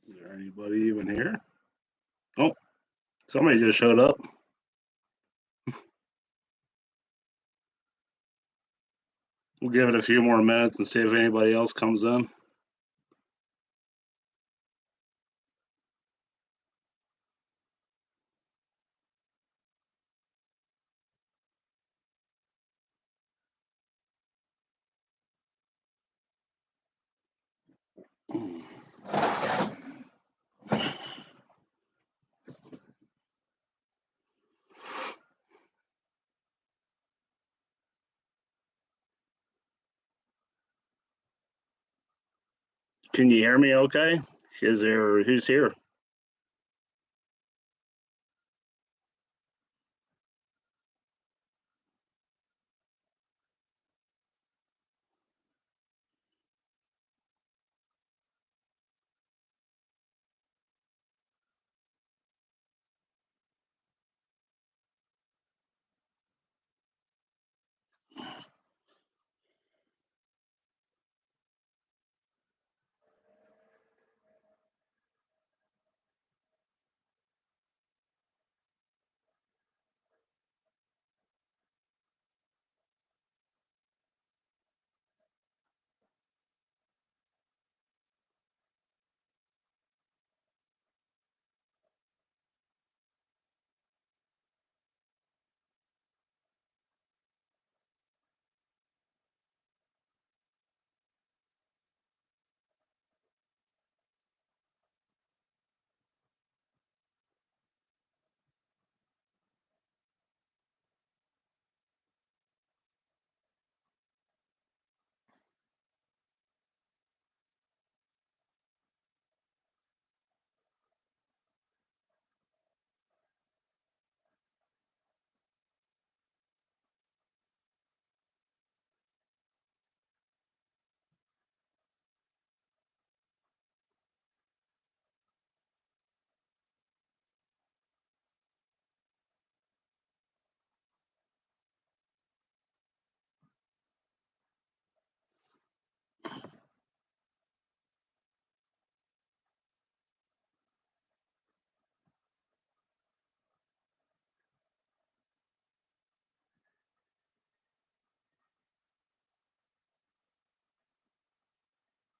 Is there anybody even here? Oh, somebody just showed up. We'll give it a few more minutes and see if anybody else comes in. Can you hear me okay? Is there, who's here?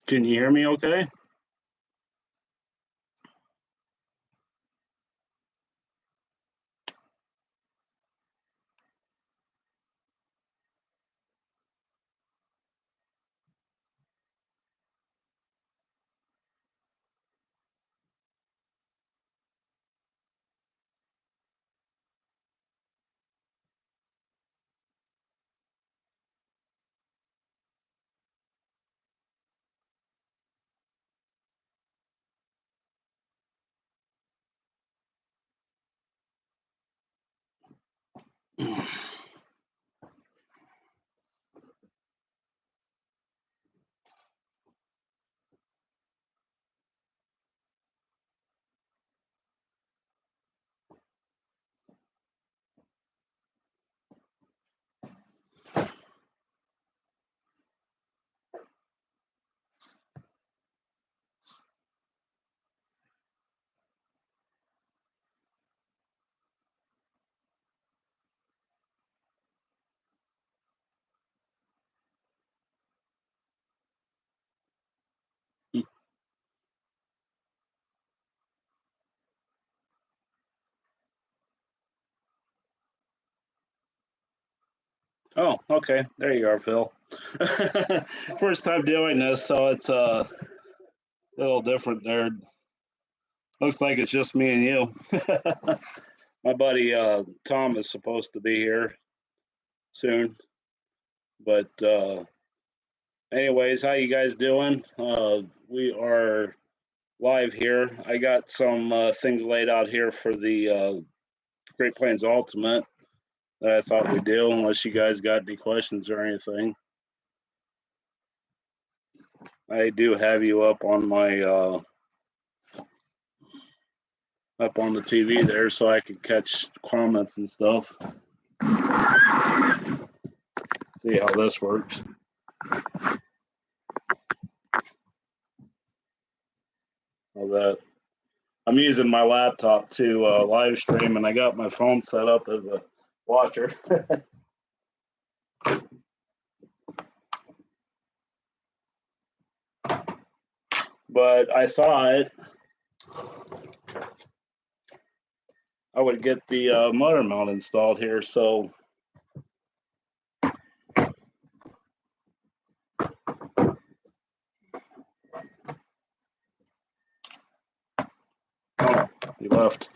Can you hear me okay? Oh, okay. There you are, Phil. First time doing this, so it's a little different there. Looks like it's just me and you. My buddy Tom is supposed to be here soon, but anyways, how you guys doing? We are live here. I got some things laid out here for the Great Plains Ultimate that I thought we'd do, unless you guys got any questions or anything. I do have you up on my up on the TV there, so I can catch comments and stuff. See how this works. How's that? I'm using my laptop to live stream, and I got my phone set up as a watcher. But I thought I would get the motor mount installed here. So oh, he left.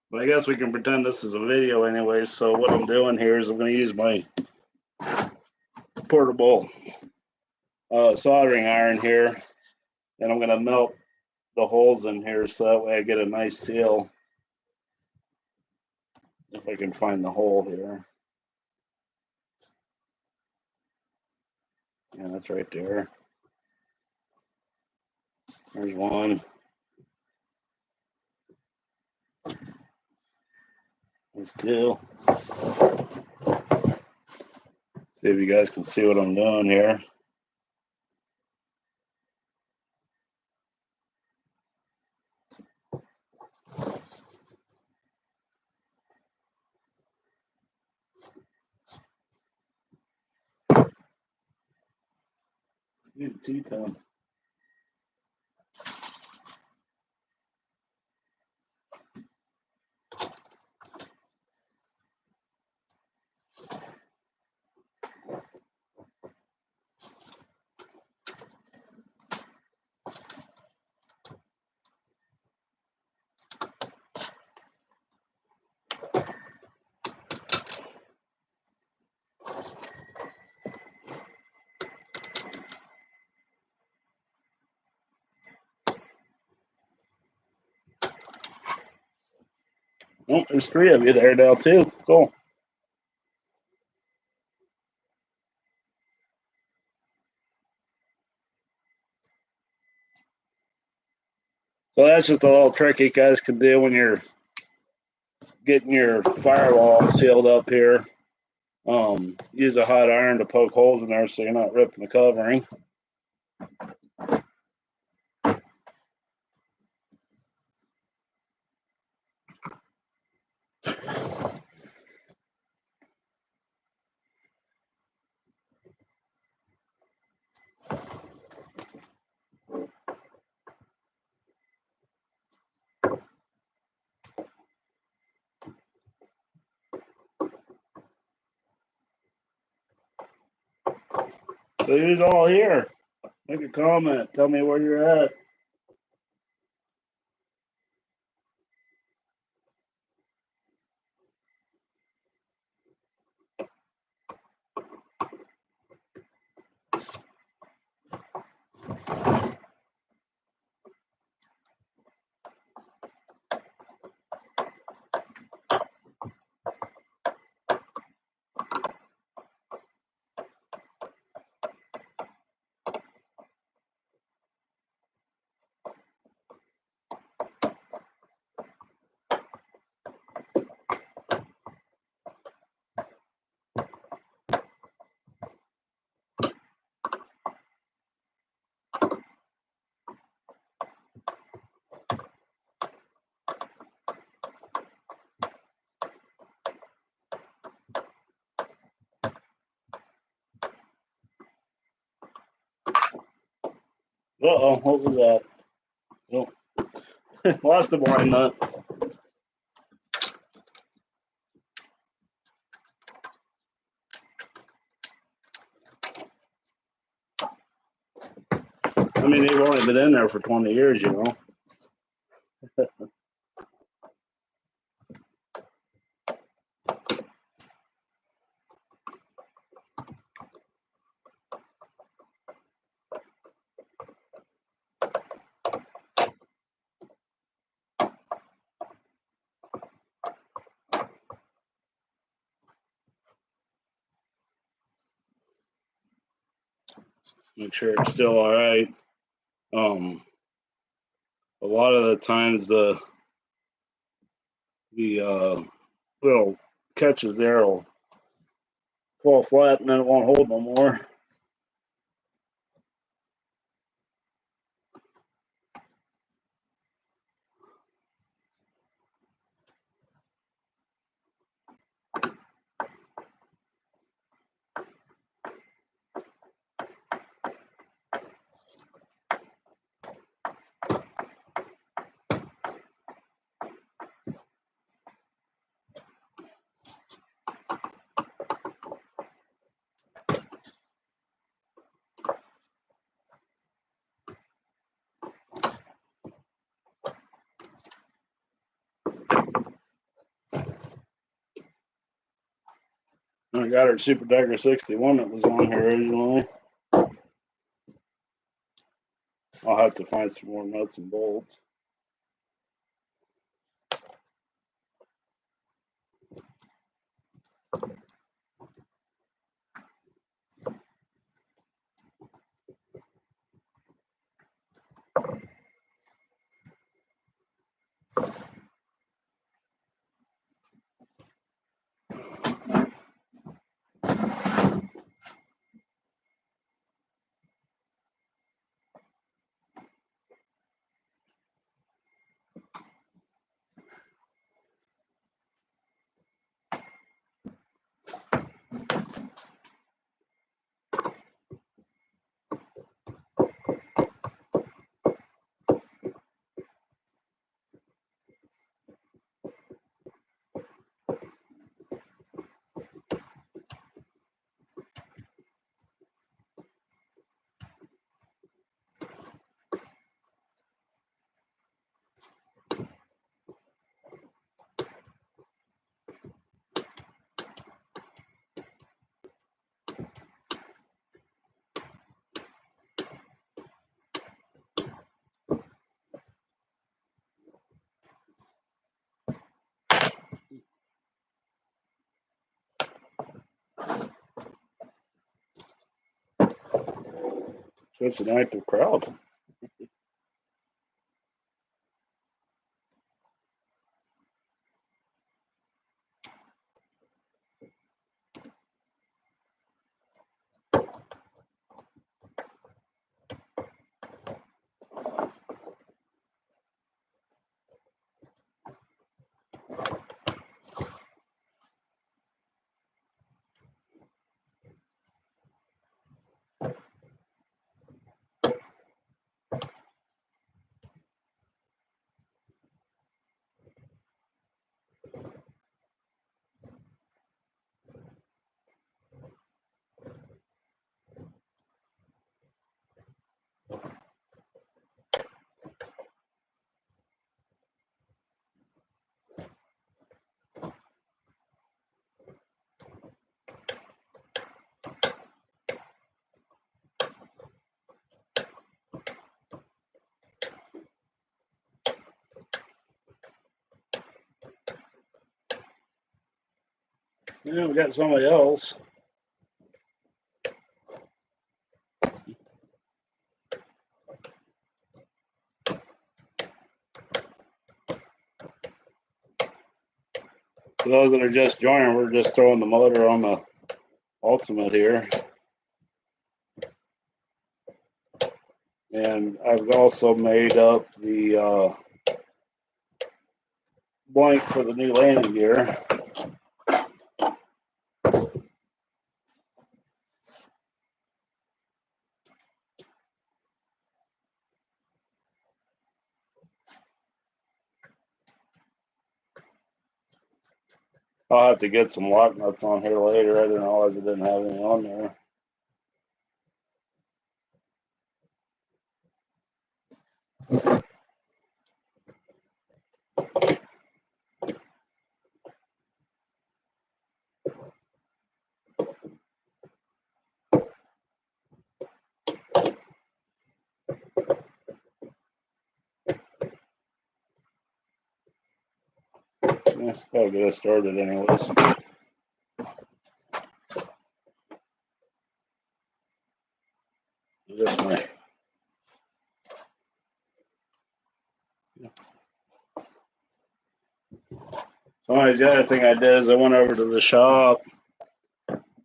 But I guess we can pretend this is a video anyway. So what I'm doing here is I'm going to use my portable soldering iron here, and I'm going to melt the holes in here so that way I get a nice seal. If I can find the hole here. Yeah, that's right there. There's one. There's two. See if you guys can see what I'm doing here. Need a tea-towel. Oh, there's three of you there now too. Cool. So that's just a little trick you guys can do when you're getting your firewall sealed up here. Use a hot iron to poke holes in there so you're not ripping the covering. So who's all here? Make a comment. Tell me where you're at. Uh-oh, what was that? Oh. Lost the blind nut. I mean, they've only been in there for 20 years, you know. Make sure it's still all right. A lot of the times the little catches there will fall flat and then it won't hold no more. I got her Super Dagger 61 that was on here originally. I'll have to find some more nuts and bolts. Such an active crowd. Yeah, we got somebody else. For those that are just joining, we're just throwing the motor on the Ultimate here. And I've also made up the blank for the new landing gear. I'll have to get some lock nuts on here later. I didn't realize it didn't have any on there. Yeah, that'll get us started anyways. Just my So anyways, the other thing I did is I went over to the shop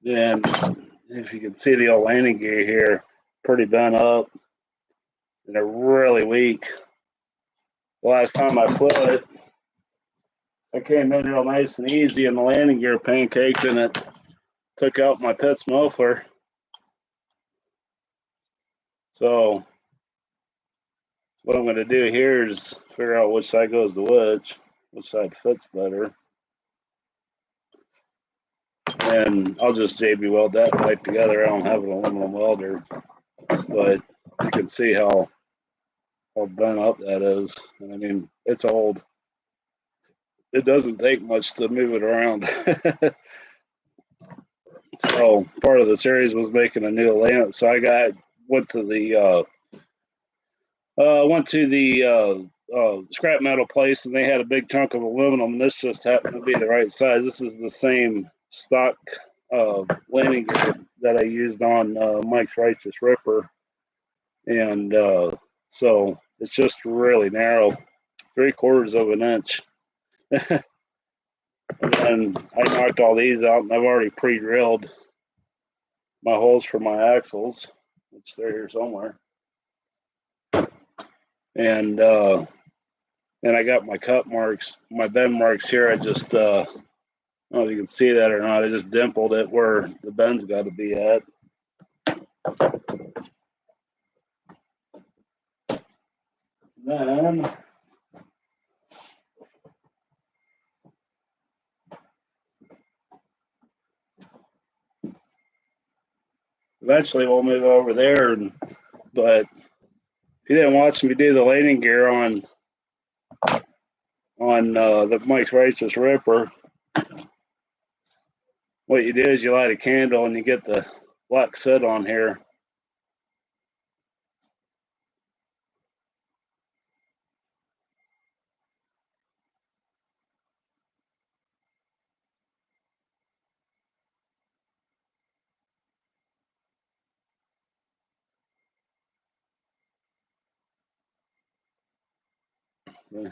And if you can see the old landing gear here, pretty bent up and they're really weak. The last time I flew it, I came in real nice and easy and the landing gear pancaked and it took out my Pitts muffler. So what I'm going to do here is figure out which side goes to which side fits better. And I'll just JB weld that pipe together. I don't have an aluminum welder, but you can see how bent up that is. And I mean, it's old. It doesn't take much to move it around. So part of the series was making a new lamp. So I went to the scrap metal place, and they had a big chunk of aluminum. And this just happened to be the right size. This is the same stock landing gear that I used on Mike's Righteous Ripper, and so it's just really narrow, 3/4 of an inch. And I knocked all these out, and I've already pre-drilled my holes for my axles, which they're here somewhere. And I got my cut marks, my bend marks here. I just, I don't know if you can see that or not. I just dimpled it where the bend's got to be at. Then eventually we'll move over there. But if you didn't watch me do the landing gear on the Mike's Righteous Ripper, what you do is you light a candle and you get the black soot on here. Yeah.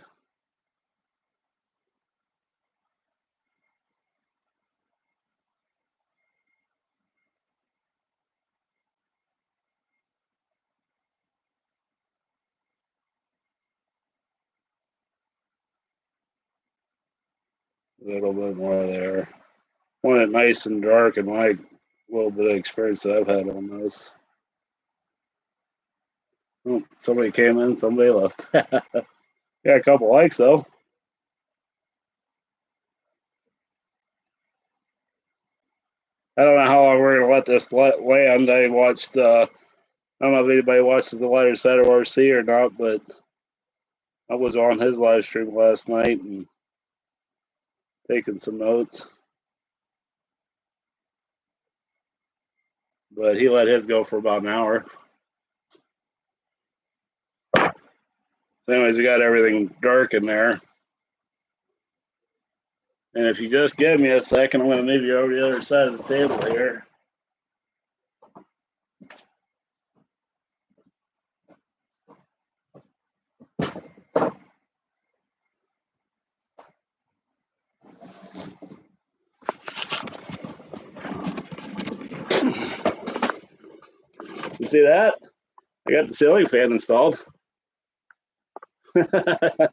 A little bit more there. Want it nice and dark, and my little bit of experience that I've had on this. Oh, somebody came in, somebody left. Yeah, a couple likes though. I don't know how long we're gonna let this land. I watched. I don't know if anybody watches the lighter side of RC or not, but I was on his live stream last night and taking some notes. But he let his go for about an hour. So anyways, we got everything dark in there. And if you just give me a second, I'm going to move you over to the other side of the table here. You see that? I got the ceiling fan installed. A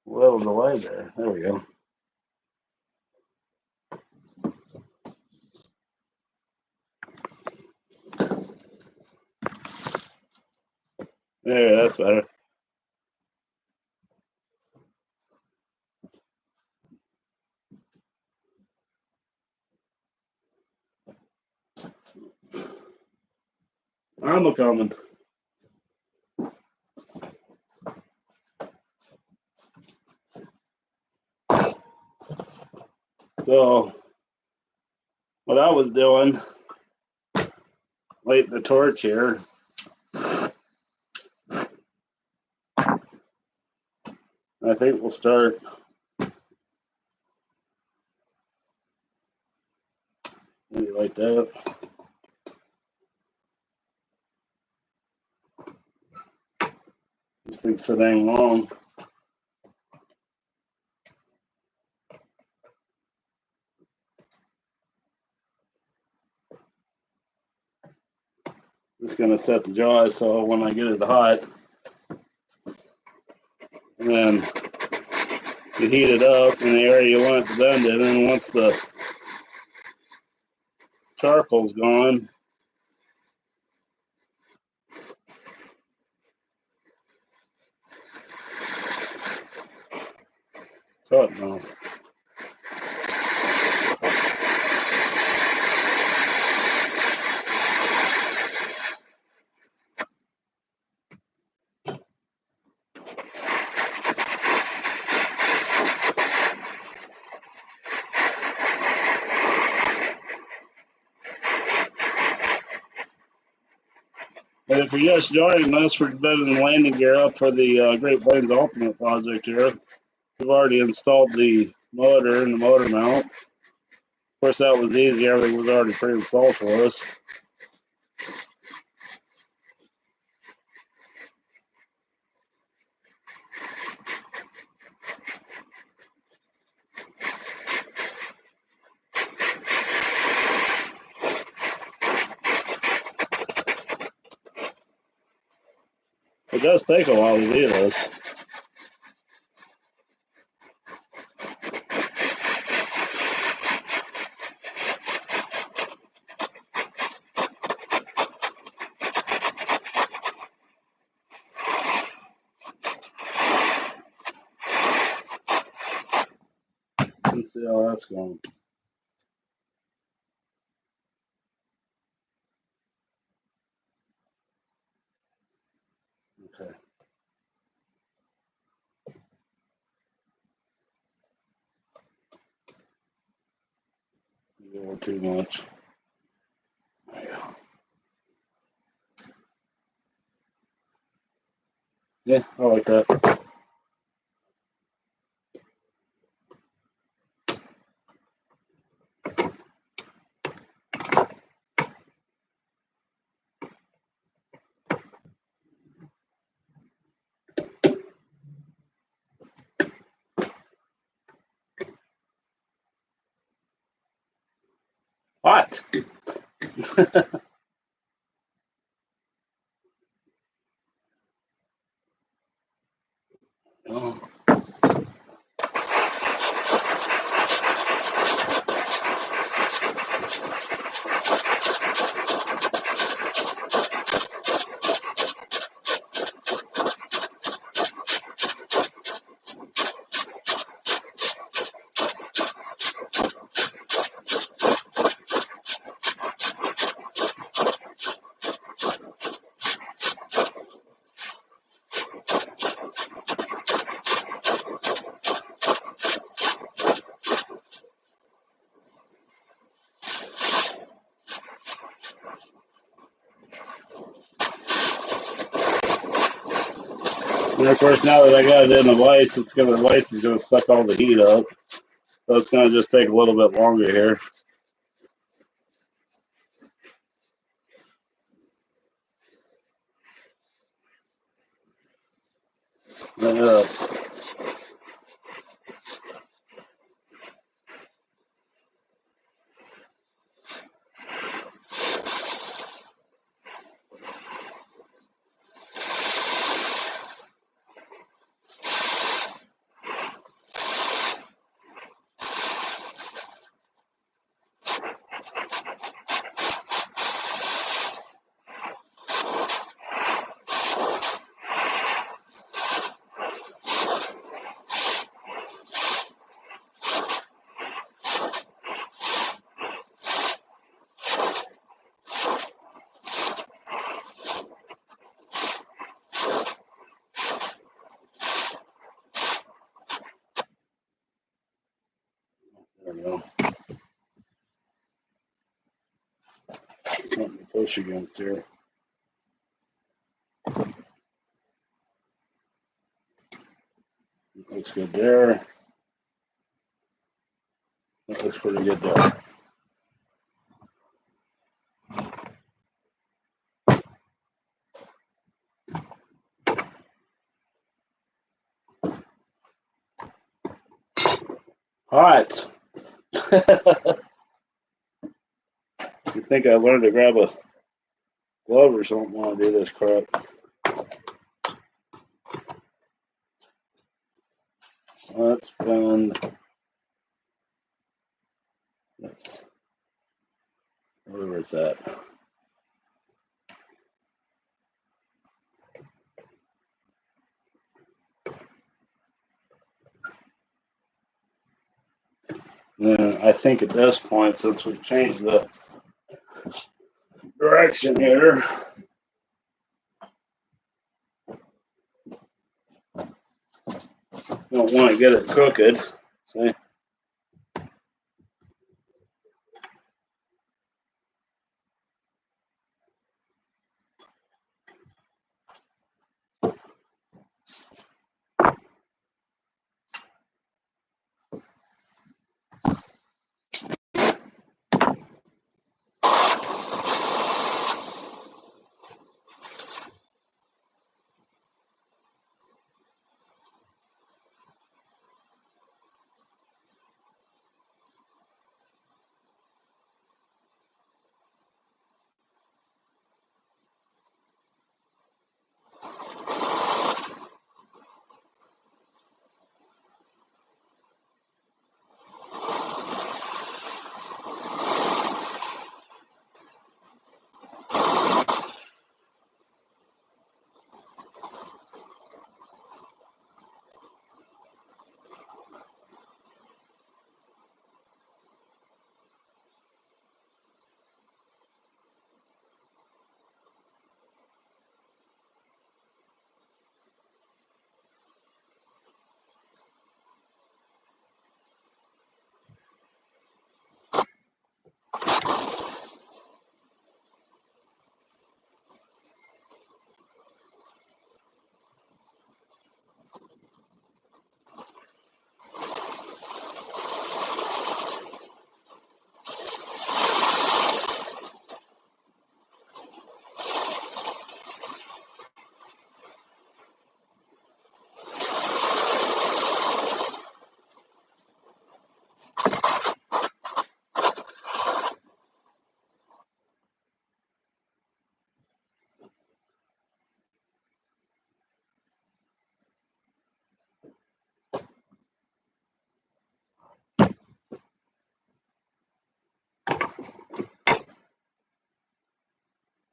little delay there. There we go. There, that's better. I'm a coming. So, what I was doing, lighting the torch here. I think we'll start. Maybe like that. This thing's so dang long. Just gonna set the jaws so when I get it hot, and then you heat it up in the area you want it to bend it, and once the charcoal's gone, cut now. And if you're just joining us, we're building landing gear up for the Great Plains Ultimate project here. We've already installed the motor and the motor mount. Of course, that was easy. Everything was already pre-installed for us. It does take a while to do this. Let's see how that's going. Okay. A little too much. There you go. Yeah, I like that. Hot. Oh. And of course, now that I got it in the vise, the vise is gonna suck all the heat up. So it's gonna just take a little bit longer here. There we go. Something to push against here. Looks good there. That looks pretty good there. Hot. You think I learned to grab a Glovers don't want to do this crap. Let's bend. Where is that? And I think at this point, since we've changed the direction here, you don't want to get it crooked. See?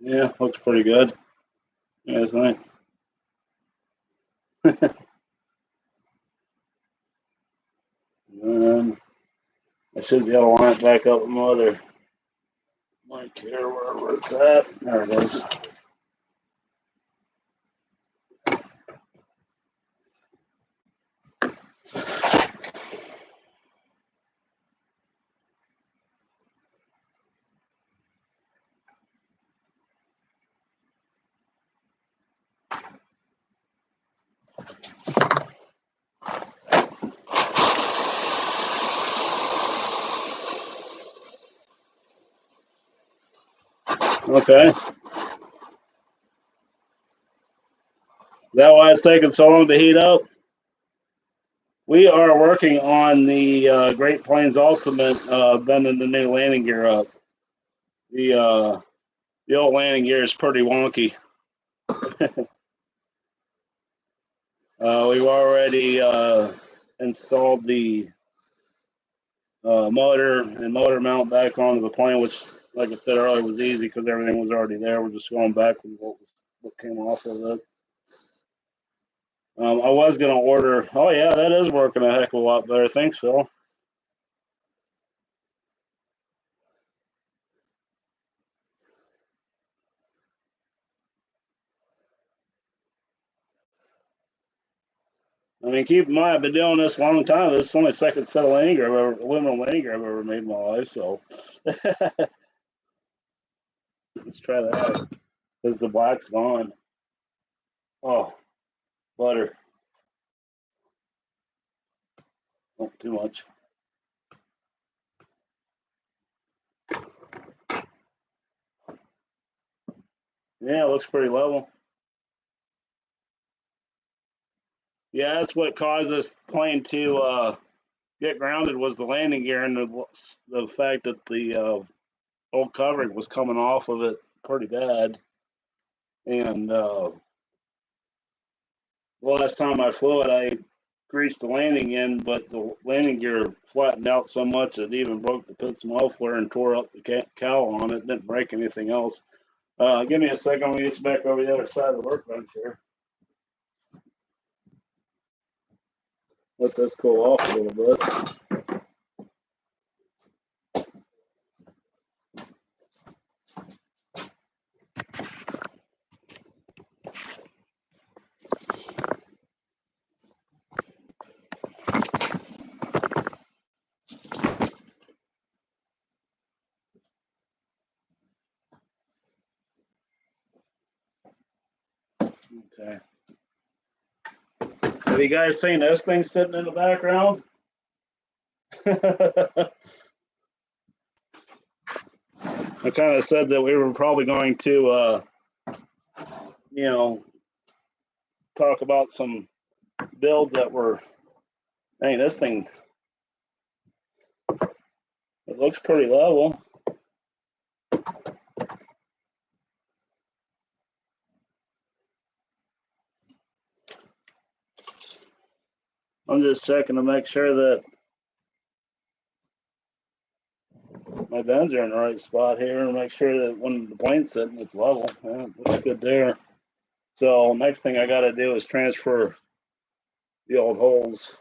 Yeah, looks pretty good. Yeah, it's nice. I should be able to line it back up with my other mic here, wherever it's at. There it is. Okay. Is that why it's taking so long to heat up? We are working on the Great Plains Ultimate, bending the new landing gear up. The old landing gear is pretty wonky. We've already installed the motor and motor mount back onto the plane, which, like I said earlier, was easy because everything was already there. We're just going back with what came off of it. I was going to order. Oh yeah, that is working a heck of a lot better. Thanks, Phil. I mean, keep in mind, I've been doing this a long time. This is only the second set of landing gear aluminum landing gear I've ever made in my life. So let's try that out. Because the black's gone. Oh, butter. Not too much. Yeah, it looks pretty level. Yeah, that's what caused this plane to get grounded was the landing gear and the fact that the old covering was coming off of it pretty bad. And the last time I flew it, I greased the landing in, but the landing gear flattened out so much it even broke the Pitts muffler and tore up the cowl on it. Didn't break anything else. Give me a second. I'm going to get you back over the other side of the workbench here. Let this cool off a little bit. Okay. Have you guys seen this thing sitting in the background? I kind of said that we were probably going to, talk about some builds that were, hey, this thing, it looks pretty level. I'm just checking to make sure that my bends are in the right spot here and make sure that when the plane's sitting, it's level. Yeah, looks good there. So next thing I got to do is transfer the old holes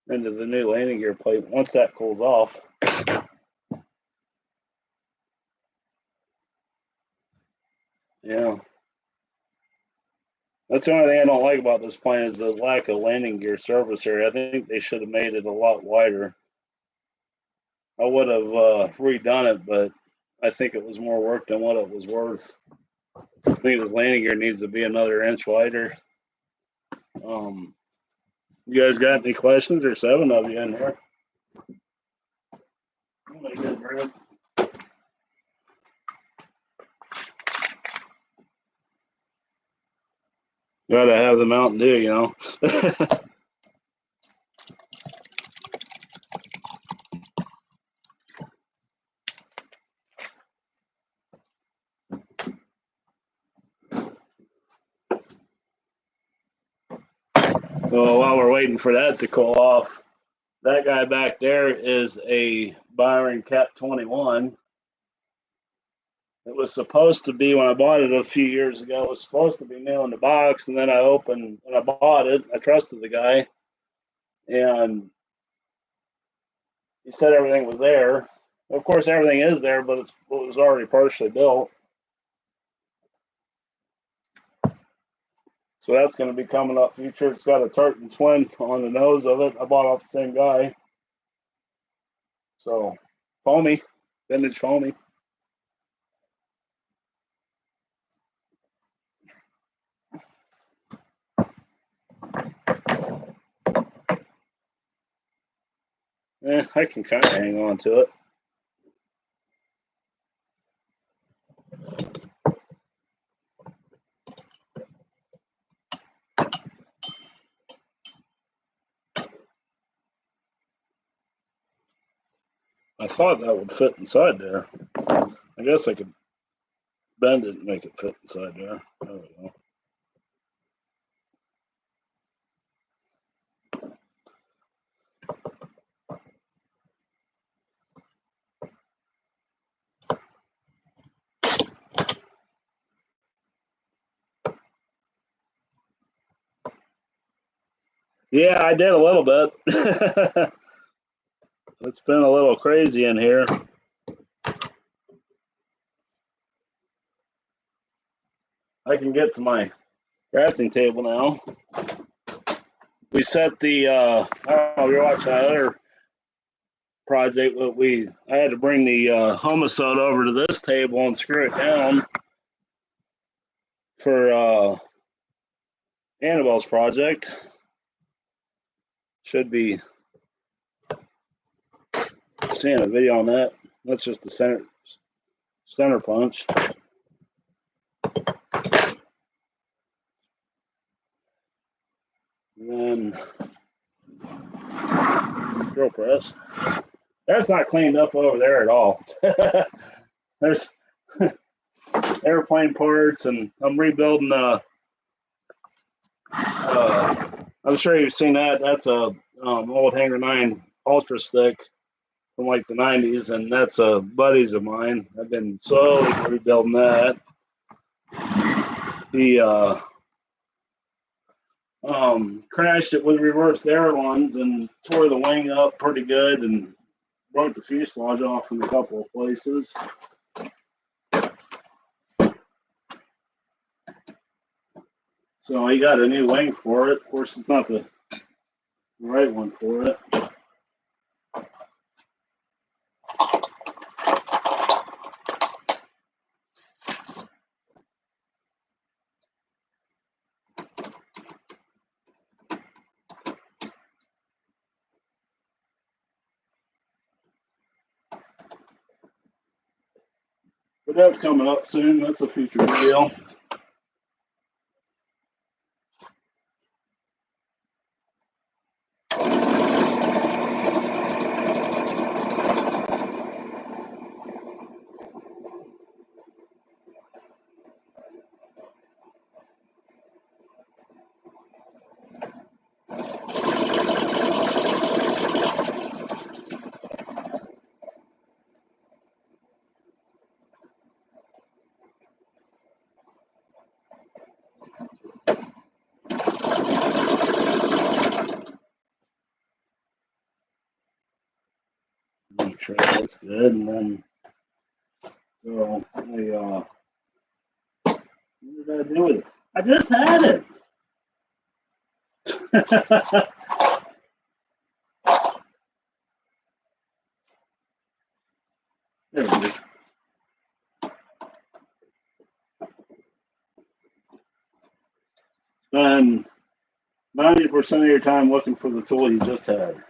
into the new landing gear plate. Once that cools off, yeah. That's the only thing I don't like about this plane is the lack of landing gear surface area. I think they should have made it a lot wider. I would have redone it, but I think it was more work than what it was worth. I think this landing gear needs to be another inch wider. You guys got any questions? There's 7 of you in here. Gotta have the Mountain Dew, you know. Well, while we're waiting for that to cool off, that guy back there is a Byron Cap 21. It was supposed to be, when I bought it a few years ago, it was supposed to be new in the box, and then I opened, when I bought it, I trusted the guy, and he said everything was there. Of course, everything is there, but it was already partially built. So that's going to be coming up future. It's got a Tartan twin on the nose of it. I bought off the same guy. So, foamy, vintage foamy. I can kind of hang on to it. I thought that would fit inside there. I guess I could bend it and make it fit inside there. There we go. Yeah, I did a little bit. It's been a little crazy in here. I can get to my crafting table now. We set the, I don't know if you're watching that other project, but I had to bring the Homosode over to this table and screw it down for Annabelle's project. Should be seeing a video on that. That's just the center punch. And then drill press. That's not cleaned up over there at all. There's airplane parts, and I'm rebuilding I'm sure you've seen that. That's a old Hanger 9 Ultra Stick from like the 90s, and that's a buddies of mine. I've been slowly rebuilding that. He crashed it with reversed ailerons and tore the wing up pretty good and broke the fuselage off in a couple of places. So he got a new wing for it. Of course, it's not the right one for it. But that's coming up soon. That's a future video. Make sure that's good, and then so what did I do with it? I just had it. There it is. Spend 90% of your time looking for the tool you just had.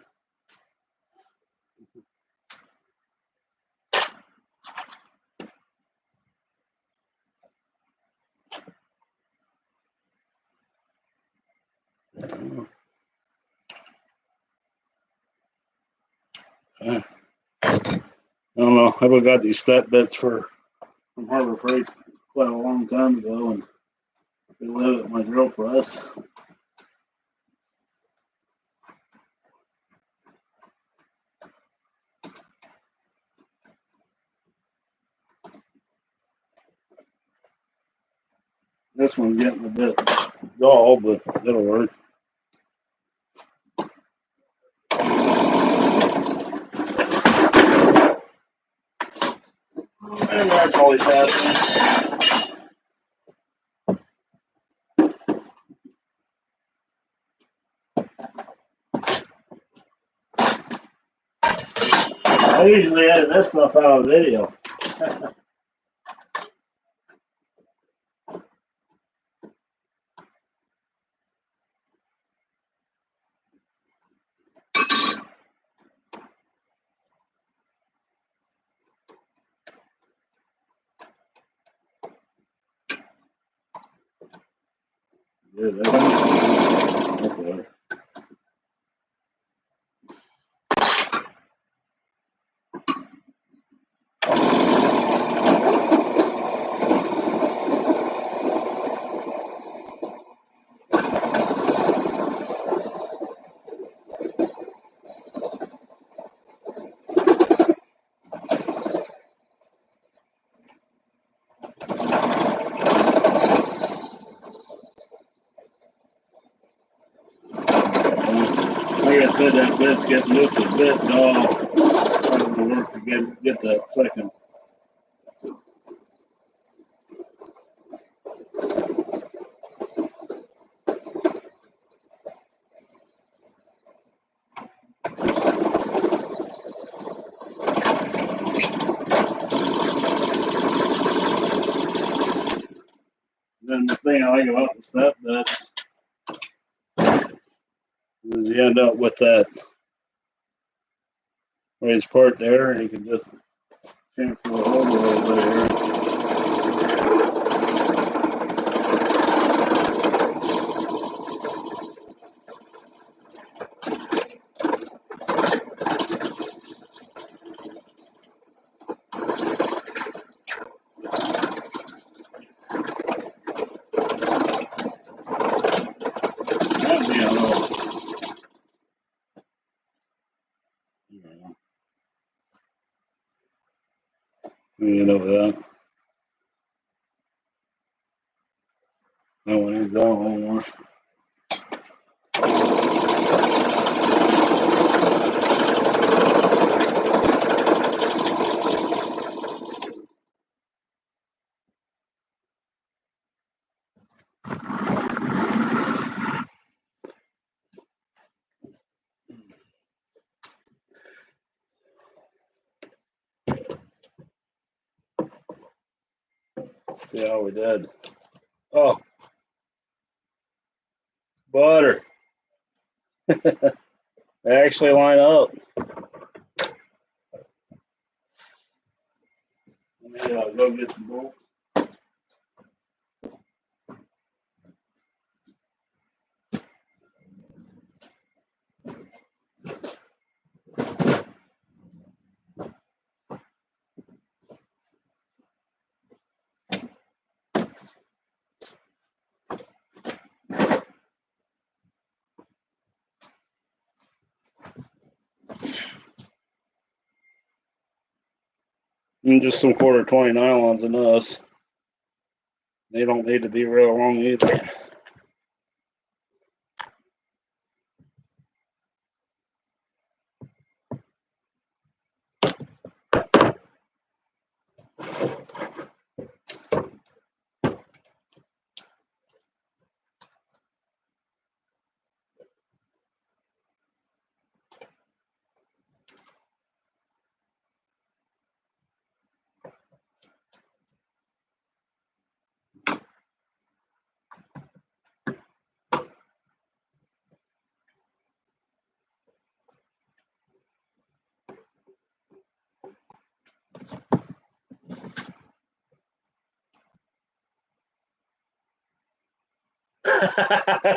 I don't know. I've got these step bits from Harbor Freight quite a long time ago, and they live at my drill press. This one's getting a bit dull, but it'll work. And that's always happening. I usually edit this stuff out of the video. Yeah, that's okay. Like I said, that bit's getting just a bit dull. I'm going to work to get that second. Then the thing I like about the step bits is you end up with that raised part there, and you can just chamfer the hole a little bit here. You know that. No one needs that one more. See how we did. Oh, butter. They actually line up. Let me go get some bolts. And just some quarter 20 nylons in this. They don't need to be real long either.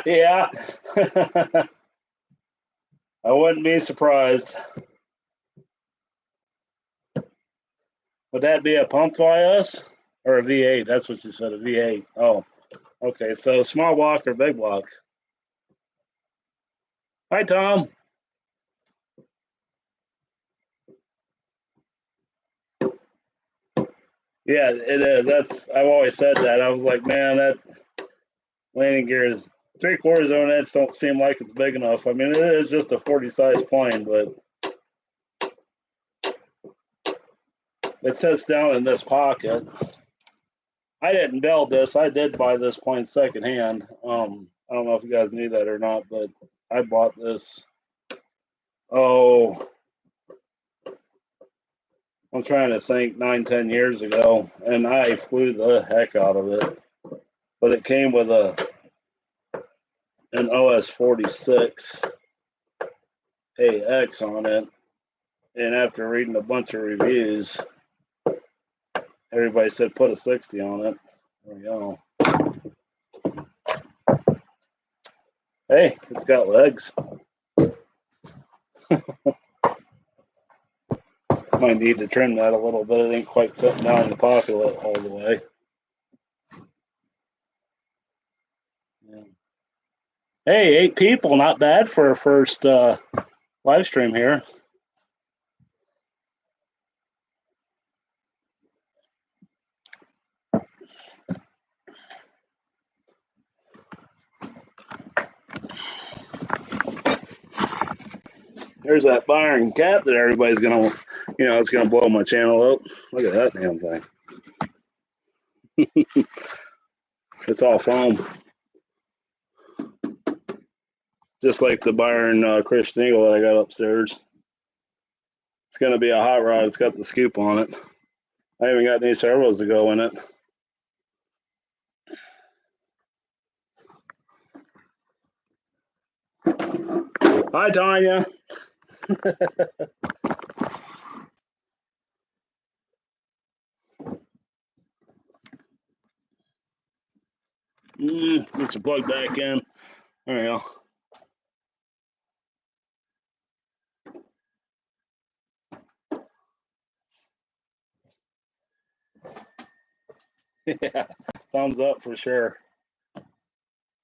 Yeah. I wouldn't be surprised. Would that be a pump YS or a V8? That's what you said, a V8. Oh, okay. So small block or big block? Hi, Tom. Yeah, it is. I've always said that. I was like, man, that landing gear is 3/4 on inch. Don't seem like it's big enough. I mean, it is just a 40 size plane, but it sits down in this pocket. I didn't build this. I did buy this plane secondhand. I don't know if you guys knew that or not, but I bought this. Oh, I'm trying to think 9, 10 years ago, and I flew the heck out of it. But it came with an OS 46 AX on it, and after reading a bunch of reviews, everybody said put a 60 on it. There we go. Hey, it's got legs. Might need to trim that a little bit. It ain't quite fitting down in the pocket all the way. Yeah. Hey, 8 people, not bad for a first live stream here. There's that Byron cap that everybody's gonna, it's gonna blow my channel up. Look at that damn thing. It's all foam. Just like the Byron Christian Eagle that I got upstairs. It's gonna be a hot rod. It's got the scoop on it. I haven't got any servos to go in it. Hi, Tanya. Get your plug back in. There you go. Yeah, thumbs up for sure.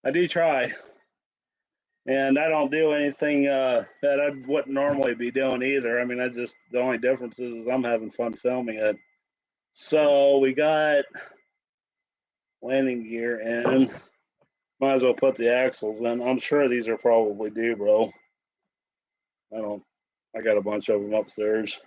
I do try. And I don't do anything that I wouldn't normally be doing either. I mean, the only difference is I'm having fun filming it. So we got landing gear in. Might as well put the axles in. I'm sure these are probably due, bro. I got a bunch of them upstairs.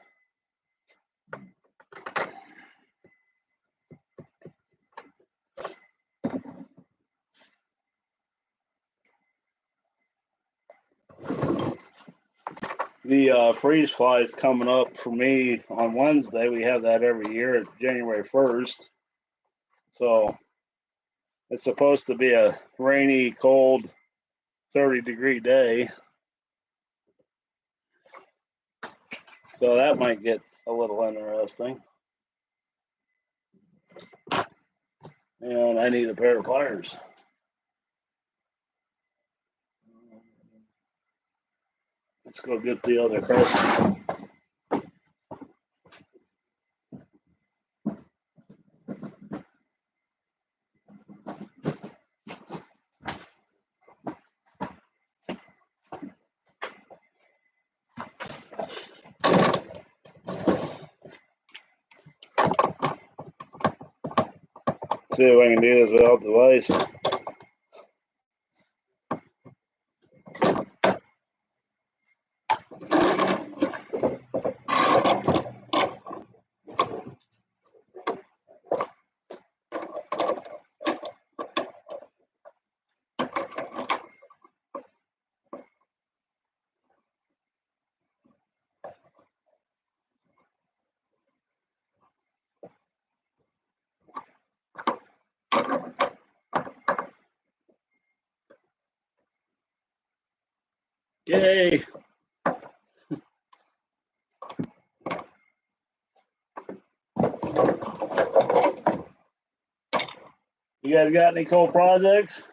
The freeze fly is coming up for me on Wednesday. We have that every year at January 1st. So it's supposed to be a rainy, cold, 30-degree day. So that might get a little interesting. And I need a pair of pliers. Let's go get the other crossing. See if I can do this without the vise. Yay! You guys got any cool projects?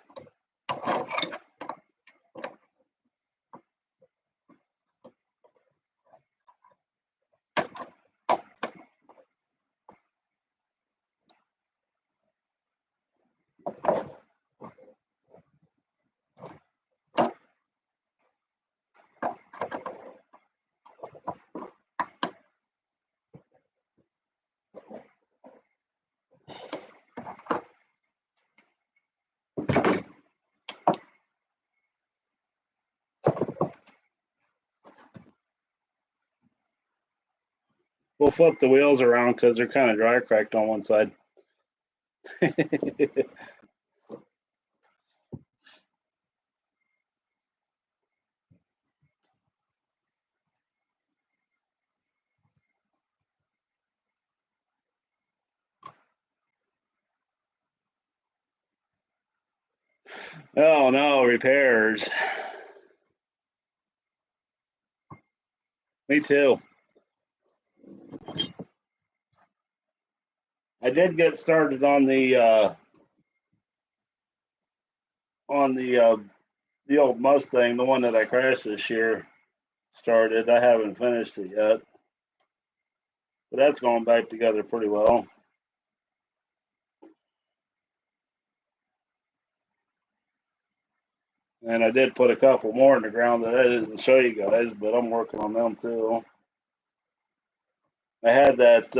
We'll flip the wheels around because they're kind of dry cracked on one side. Oh no, repairs. Me too. I did get started on the old Mustang, the one that I crashed this year. Started. I haven't finished it yet, but that's going back together pretty well. And I did put a couple more in the ground that I didn't show you guys, but I'm working on them too. I had that.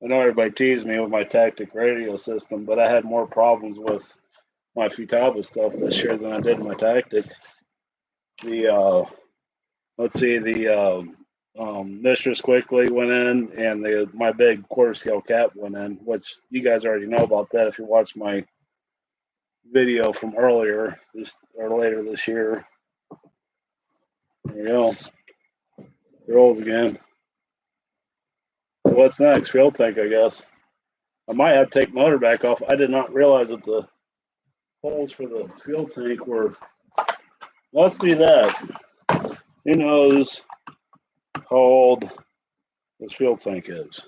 I know everybody teased me with my Tactic radio system, but I had more problems with my Futaba stuff this year than I did my Tactic. The let's see, the Mistress Quickly went in, and my big quarter scale cap went in, which you guys already know about that if you watch my video from earlier or later this year. There you go. Rolls again. So what's next? Fuel tank, I guess. I might have to take motor back off. I did not realize that the holes for the fuel tank were. Let's do that. Who knows how old this fuel tank is?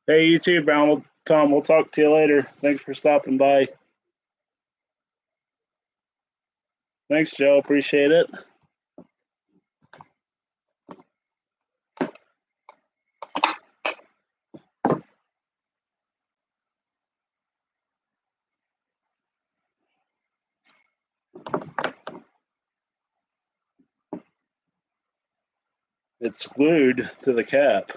Hey, you too, Brown. Tom, we'll talk to you later. Thanks for stopping by. Thanks, Joe. Appreciate it. It's glued to the cap.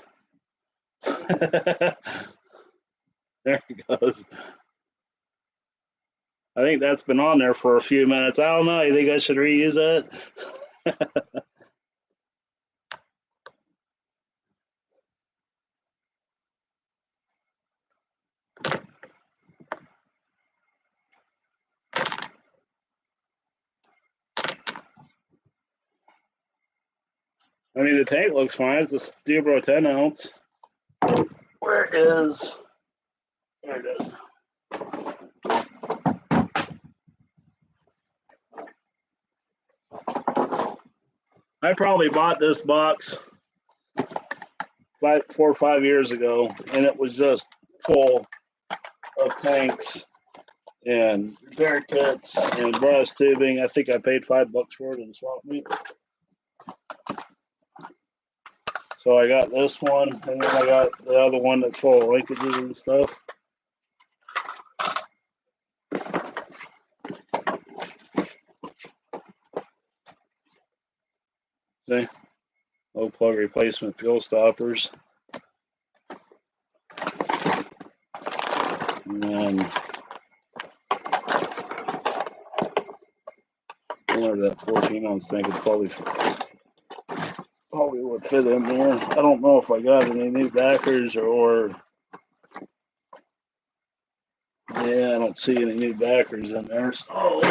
There it goes. I think that's been on there for a few minutes. I don't know. You think I should reuse that? I mean, the tank looks fine. It's a Stubro 10 ounce. Where is? There it is. I probably bought this box 4 or 5 years ago, and it was just full of tanks and repair kits and brass tubing. I think I paid $5 for it in swap meet. So I got this one, and then I got the other one that's full of linkages and stuff. See? Low plug replacement fuel stoppers. And then where that 14 ounce tank is probably would fit in there. I don't know if I got any new backers or yeah, I don't see any new backers in there. So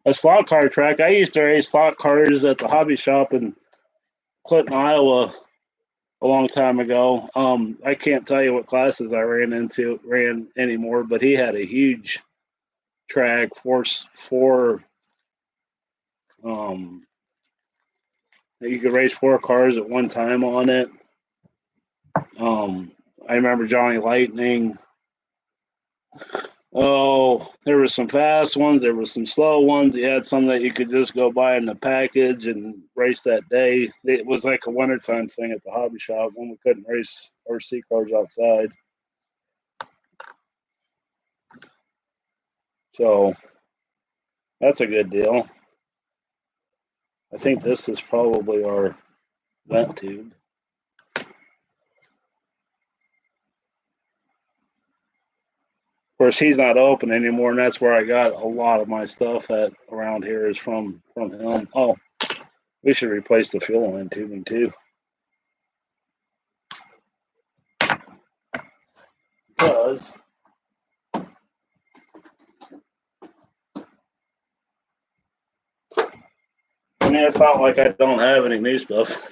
a slot car track. I used to race slot cars at the hobby shop in Clinton, Iowa a long time ago. I can't tell you what classes I ran anymore, but he had a huge track, four you could race 4 cars at one time on it. I remember Johnny Lightning. Oh, there were some fast ones. There were some slow ones. You had some that you could just go buy in the package and race that day. It was like a wintertime thing at the hobby shop when we couldn't race RC cars outside. So that's a good deal. I think this is probably our vent tube. Of course, he's not open anymore, and that's where I got a lot of my stuff at around here is from him. Oh, we should replace the fuel line tubing too. Because I mean, it's not like I don't have any new stuff.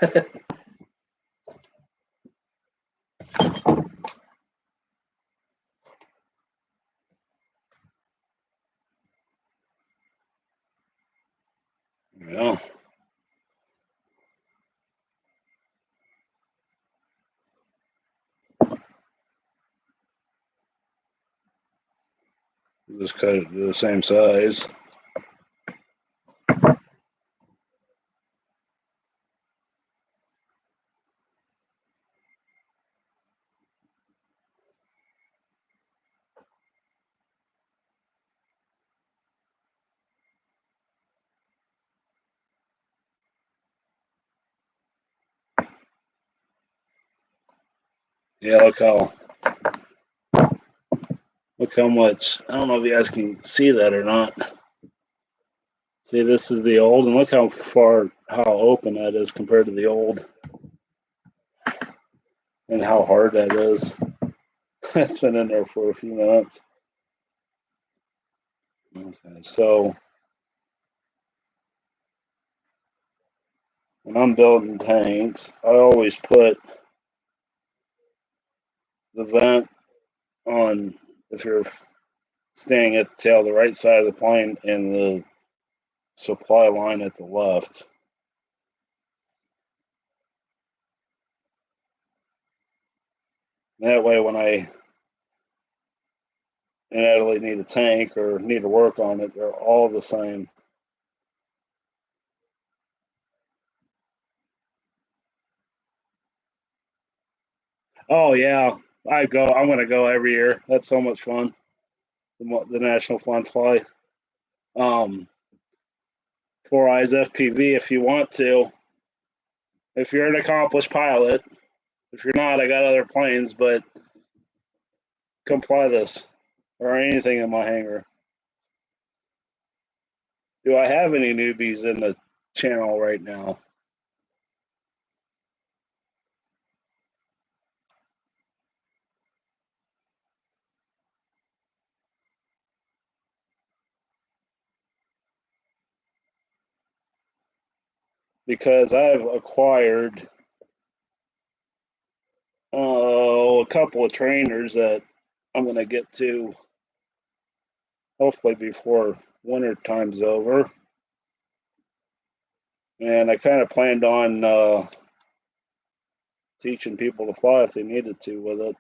Yeah. Just cut it to the same size. Yeah, look how much. I don't know if you guys can see that or not. See, this is the old, and look how open that is compared to the old, and how hard that is. It's been in there for a few minutes. Okay, so when I'm building tanks, I always put the vent on, if you're standing at the tail, the right side of the plane, and the supply line at the left. That way, when I inevitably need a tank or need to work on it, they're all the same. Oh yeah, I'm gonna go every year. That's so much fun. The National Fun Fly. Four Eyes FPV if you want to. If you're an accomplished pilot, if you're not, I got other planes, but come fly this or anything in my hangar. Do I have any newbies in the channel right now? Because I've acquired a couple of trainers that I'm going to get to hopefully before winter time's over. And I kind of planned on teaching people to fly if they needed to with it.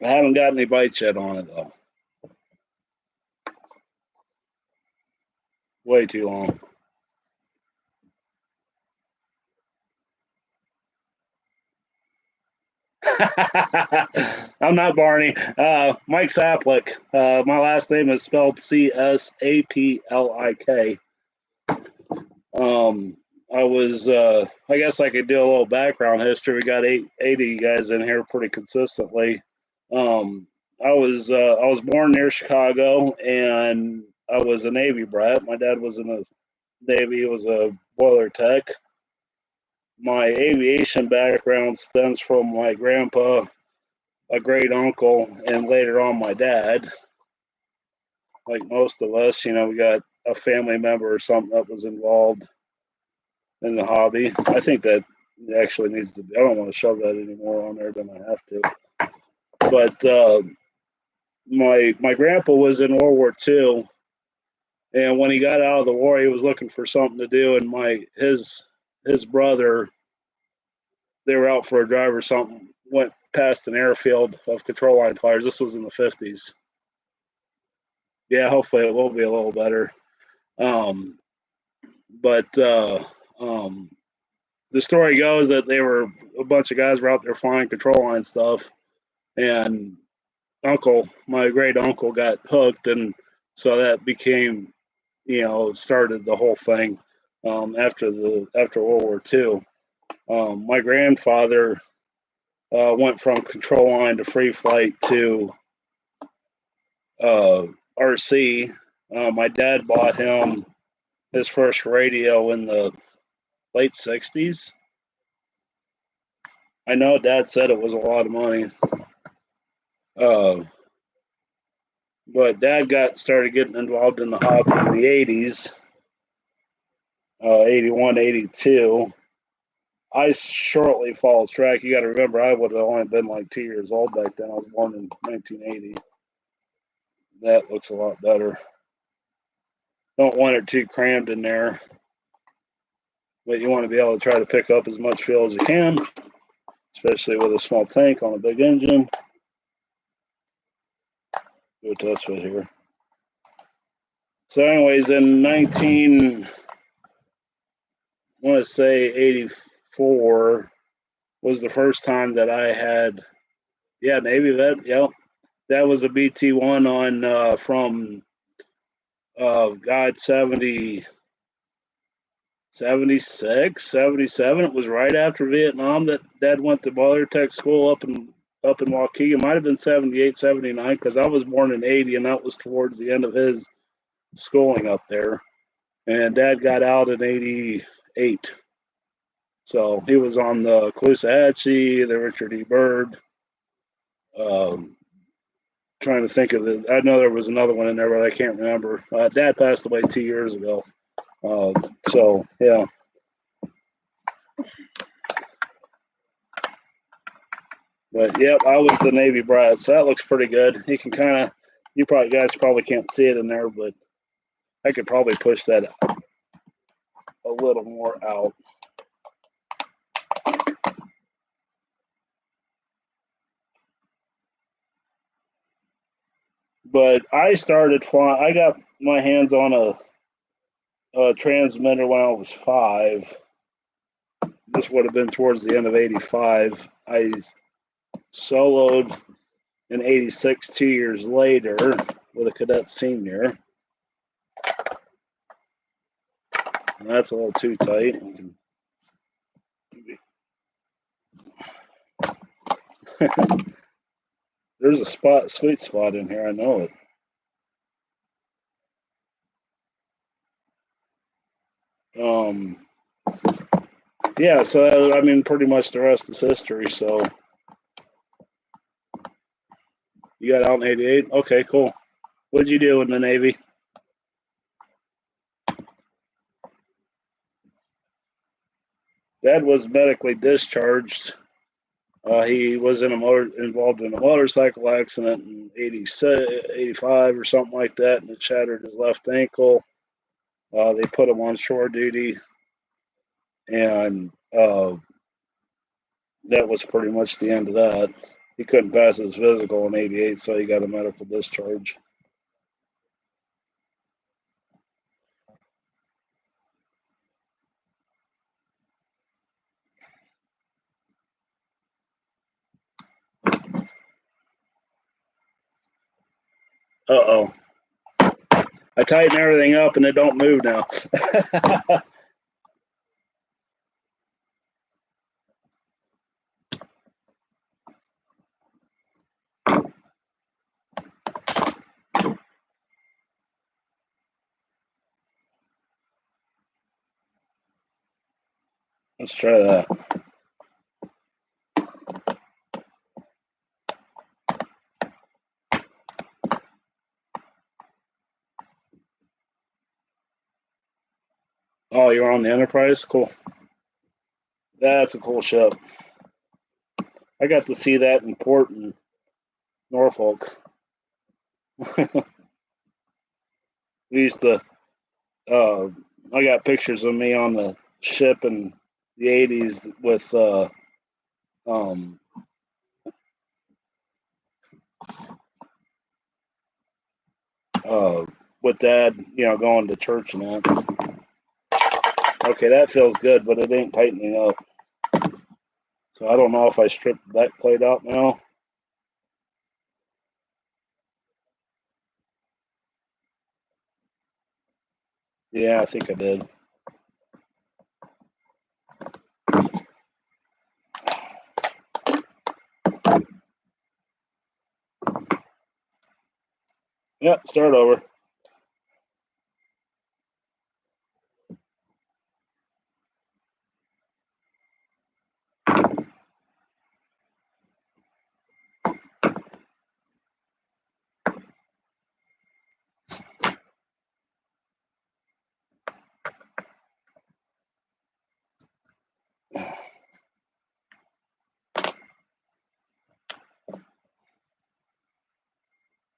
I haven't got any bites yet on it, though. Way too long. I'm not Barney. Mike Saplik. My last name is spelled Csaplik. I was, I guess I could do a little background history. We got 80 guys in here pretty consistently. I was born near Chicago, and I was a Navy brat. My dad was in the Navy. He was a boiler tech. My aviation background stems from my grandpa, a great uncle, and later on my dad. Like most of us, we got a family member or something that was involved in the hobby. I think that actually needs to be, I don't want to shove that anymore on there than I have to. But my grandpa was in World War II, and when he got out of the war, he was looking for something to do, and his brother, they were out for a drive or something, went past an airfield of control line fires. This was in the 50s. Yeah, hopefully it will be a little better. But the story goes that a bunch of guys were out there flying control line stuff, and my great uncle got hooked, and so that became, started the whole thing. After World War II, my grandfather went from control line to free flight to RC. My dad bought him his first radio in the late 60s. I know Dad said it was a lot of money. But Dad started getting involved in the hobby in the 80s, 81, 82. I shortly followed track. You got to remember, I would have only been like 2 years old back then. I was born in 1980. That looks a lot better. Don't want it too crammed in there, but you want to be able to try to pick up as much fuel as you can, especially with a small tank on a big engine. Do a test fit here. So anyways, in 84 was the first time that I had, Navy vet, that was a BT-1 on from God 70, 76, 77. It was right after Vietnam that Dad went to boiler tech school up in Waukegan. It might have been 78, 79, because I was born in 80, and that was towards the end of his schooling up there. And Dad got out in 88. So he was on the Caloosahatchee, the Richard E. Byrd. Trying to think of it. I know there was another one in there, but I can't remember. Dad passed away 2 years ago. So, yeah. But, yep, I was the Navy brat, so that looks pretty good. You can guys probably can't see it in there, but I could probably push that a little more out. But I started flying. I got my hands on a transmitter when I was 5. This would have been towards the end of 85. I soloed in 86, 2 years later, with a cadet senior. That's a little too tight. There's a sweet spot in here. I know it. Yeah, so I mean, pretty much the rest is history. So you got out in '88. Okay, cool. What did you do in the Navy? Dad was medically discharged. He was involved in a motorcycle accident in 85 or something like that, and it shattered his left ankle. They put him on shore duty, and that was pretty much the end of that. He couldn't pass his physical in '88, so he got a medical discharge. Uh-oh. I tighten everything up and it don't move now. Let's try that. Oh, you're on the Enterprise? Cool. That's a cool ship. I got to see that in port in Norfolk. We used to, I got pictures of me on the ship in the '80s with, um, with Dad, going to church and that. Okay, that feels good, but it ain't tightening up. So I don't know if I stripped the back plate out now. Yeah, I think I did. Yep, start over.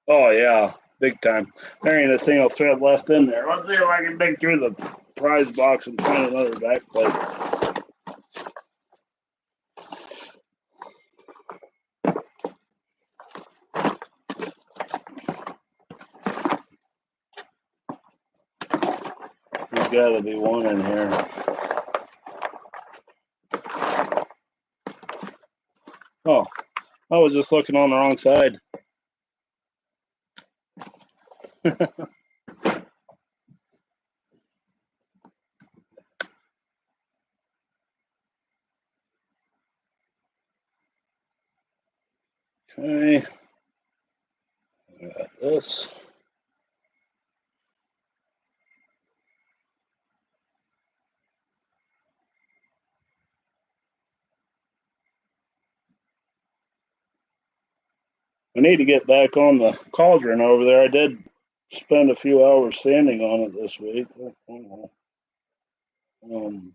Oh yeah, big time. There ain't a single thread left in there. Let's see if I can dig through the prize box and find another back plate. There's got to be one in here. Oh, I was just looking on the wrong side. Okay, got this. I need to get back on the cauldron over there. I did spend a few hours sanding on it this week. Um,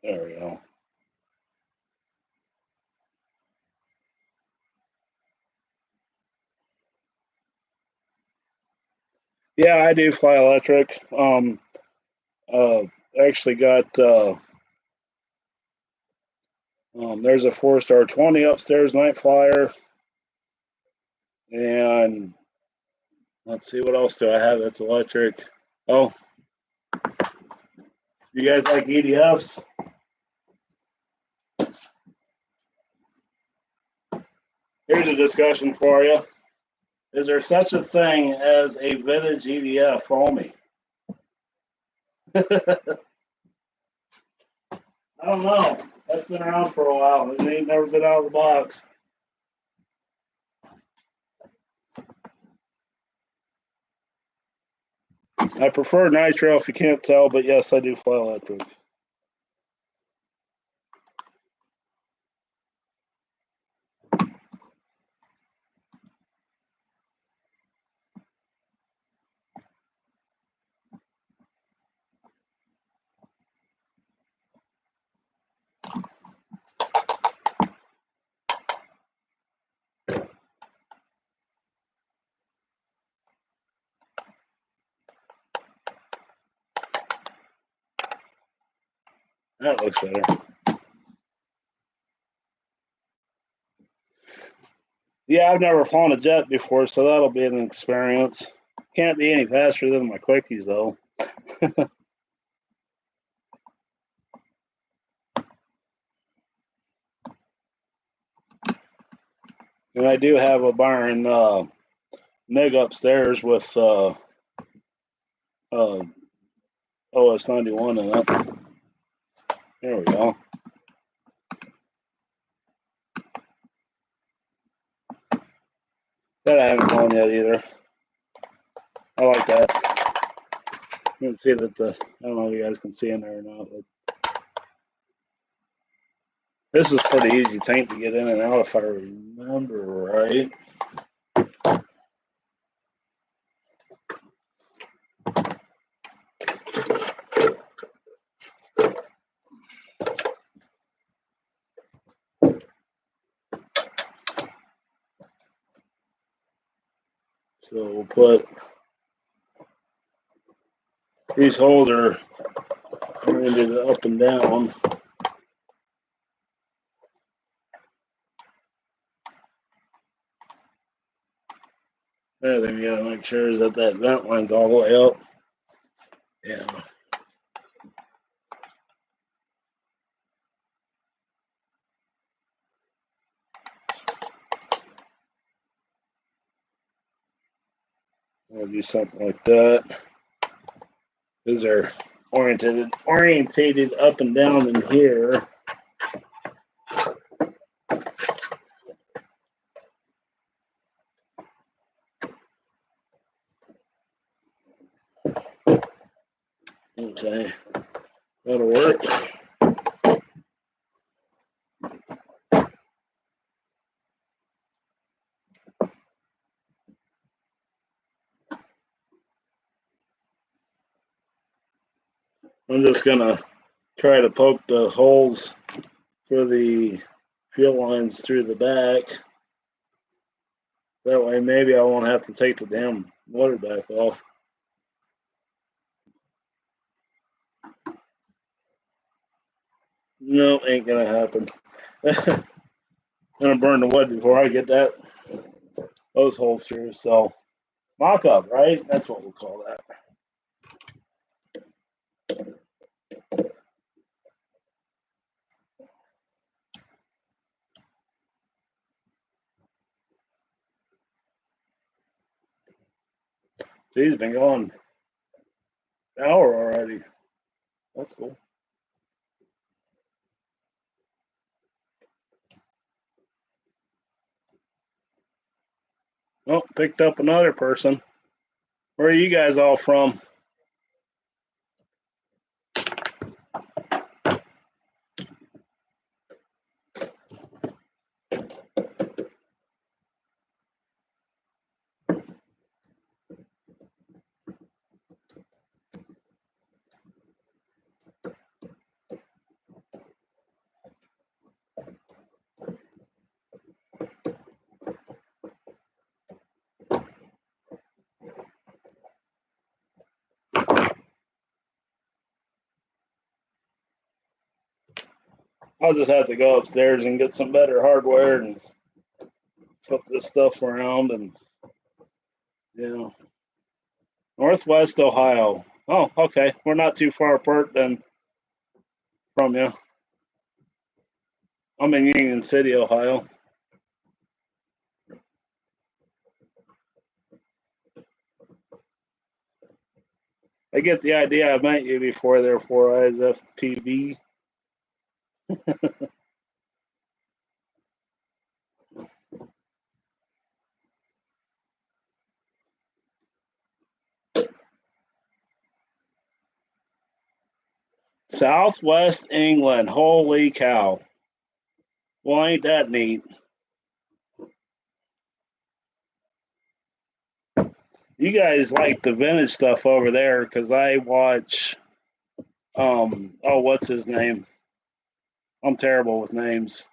there we go. Yeah, I do fly electric. Actually got there's a 4-star 20 upstairs night flyer, and let's see what else do I have that's electric. Oh, you guys like EDFs? Here's a discussion for you. Is there such a thing as a vintage EDF foamy? I don't know. That's been around for a while. It ain't never been out of the box. I prefer nitro if you can't tell, but yes, I do fly electric. That looks better. Yeah, I've never flown a jet before, so that'll be an experience. Can't be any faster than my quickies, though. And I do have a Byron MiG upstairs with OS 91 in it. There we go. That I haven't flown yet either. I like that. You can see that I don't know if you guys can see in there or not, but this is pretty easy tank to get in and out if I remember right. So we'll put these holes are oriented up and down. There, then you gotta make sure that vent line's all the way up. Yeah. I'll do something like that. These are orientated up and down in here. Okay, that'll work. I'm just gonna try to poke the holes for the fuel lines through the back. That way maybe I won't have to take the damn motor back off. No, ain't gonna happen. I'm gonna burn the wood before I get those holes through. So mock up, right? That's what we'll call that. Geez, been going an hour already. That's cool. Oh, picked up another person. Where are you guys all from? I'll just have to go upstairs and get some better hardware and flip this stuff around and Northwest Ohio. Oh, okay. We're not too far apart then from you. I'm in Union City, Ohio. I get the idea. I met you before there, Four Eyes FPV. Southwest England. Holy cow. Well, ain't that neat? You guys like the vintage stuff over there because I watch, oh, what's his name? I'm terrible with names.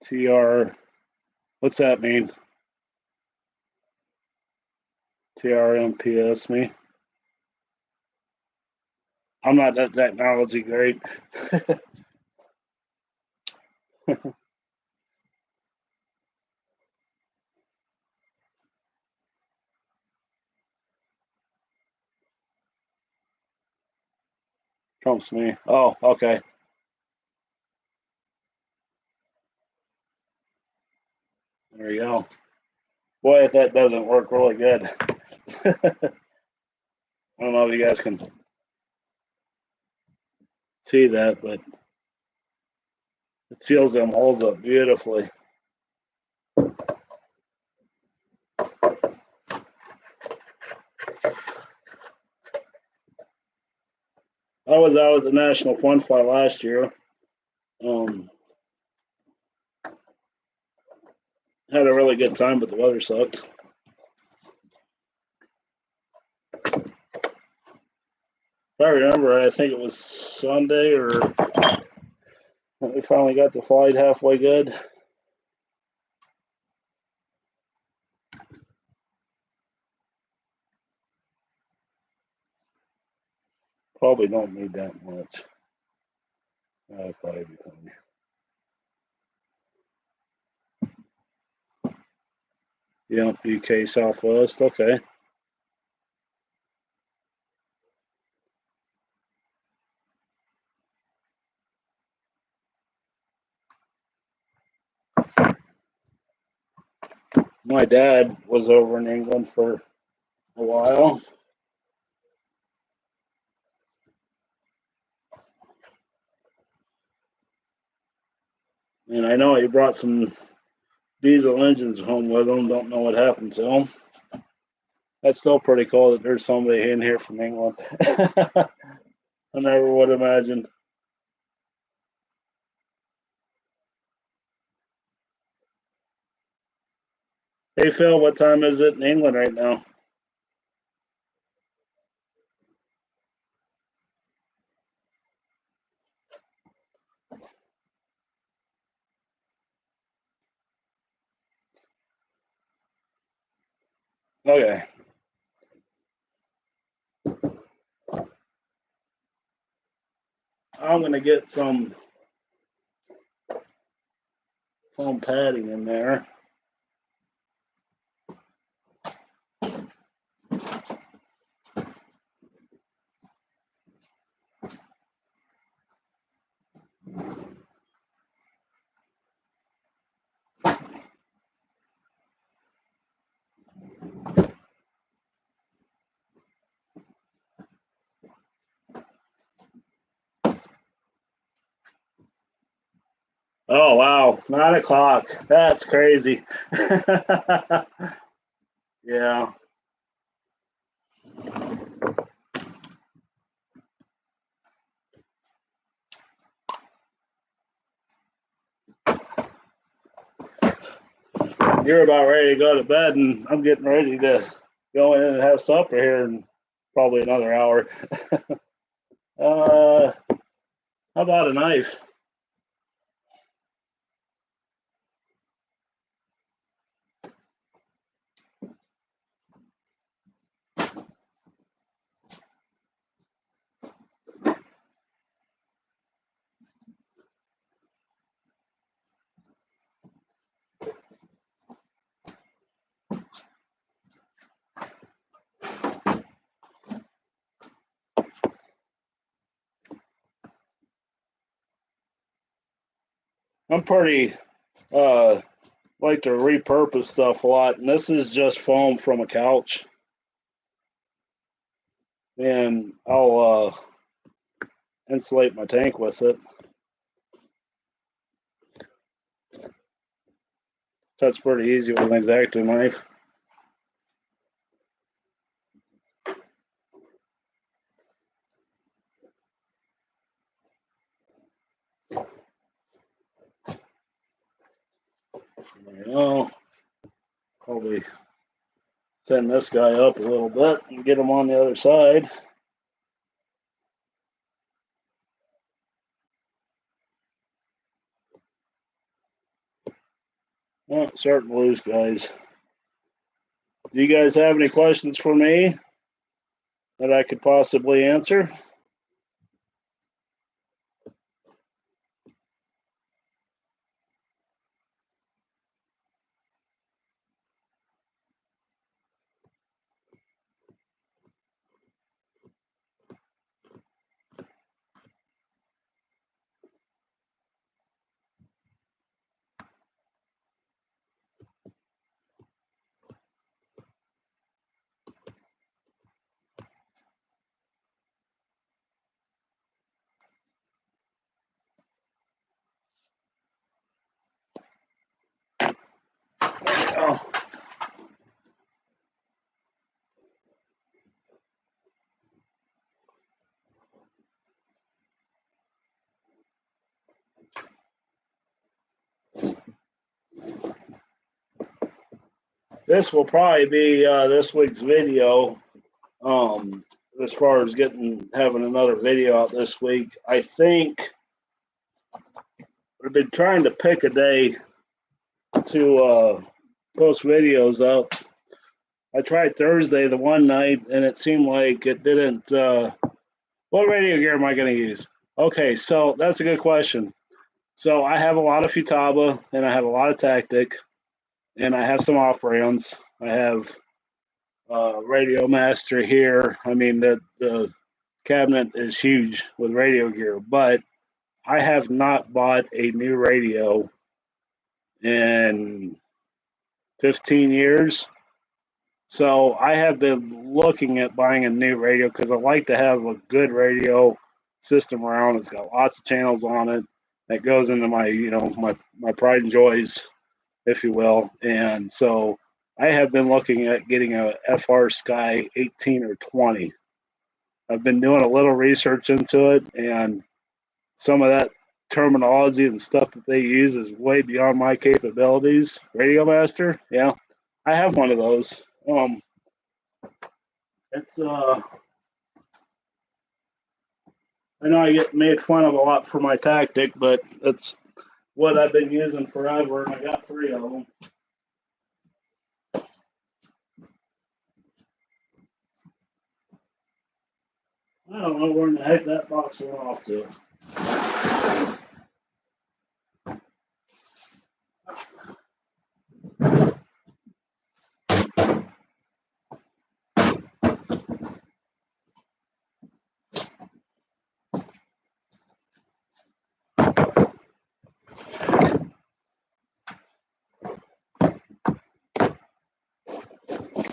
TR, what's that mean? TRMPS me. I'm not that technology great. Trumps me. Oh, okay. There you go. Boy, if that doesn't work really good. I don't know if you guys can see that, but it seals them holes up beautifully. I was out at the National Fun Fly last year. Had a really good time, but the weather sucked. If I remember, I think it was Sunday, or we finally got the flight halfway good. Probably don't need that much. Probably be fine. Yeah, UK Southwest. Okay. My dad was over in England for a while. And I know he brought some diesel engines home with him. Don't know what happened to them. That's still pretty cool that there's somebody in here from England. I never would have imagined. Hey Phil, what time is it in England right now? Okay. I'm gonna get some foam padding in there. Oh wow, 9 o'clock. That's crazy. Yeah. You're about ready to go to bed, and I'm getting ready to go in and have supper here in probably another hour. How about a knife? I'm pretty like to repurpose stuff a lot, and this is just foam from a couch. And I'll insulate my tank with it. That's pretty easy with an X-Acto knife. There we go. Probably thin this guy up a little bit and get him on the other side. Oh, starting to lose, guys. Do you guys have any questions for me that I could possibly answer? Oh. This will probably be this week's video. As far as having another video out this week, I think I've been trying to pick a day to post videos up. I tried Thursday the one night, and it seemed like it didn't. What radio gear am I going to use? Okay, so that's a good question. So I have a lot of Futaba, and I have a lot of Tactic, and I have some off-brands. I have Radio Master here. I mean, the cabinet is huge with radio gear, but I have not bought a new radio in 15 years. So I have been looking at buying a new radio because I like to have a good radio system around. It's got lots of channels on it. That goes into my, my pride and joys, if you will. And so I have been looking at getting a FrSky 18 or 20. I've been doing a little research into it, and some of that terminology and stuff that they use is way beyond my capabilities. Radio Master, yeah, I have one of those. It's I know I get made fun of a lot for my Tactic, but it's what I've been using forever, and I got 3 of them. I don't know where in the heck that box went off to.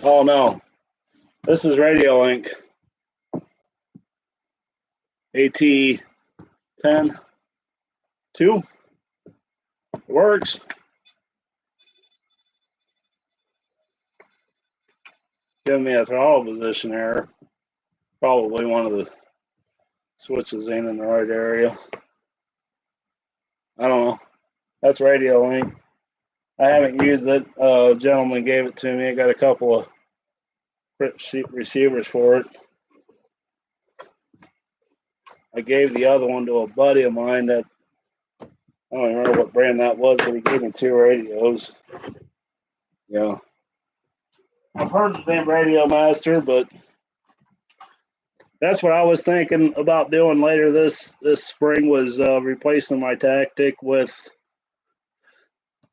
Oh no, this is Radio Link AT10 2. It works. Giving me a throttle position error. Probably one of the switches ain't in the right area. I don't know. That's Radio Link. I haven't used it. A gentleman gave it to me. I got a couple of receivers for it. I gave the other one to a buddy of mine that I don't even remember what brand that was, but he gave me 2 radios. Yeah. I've heard the name Radio Master, but that's what I was thinking about doing later this spring was replacing my Tactic with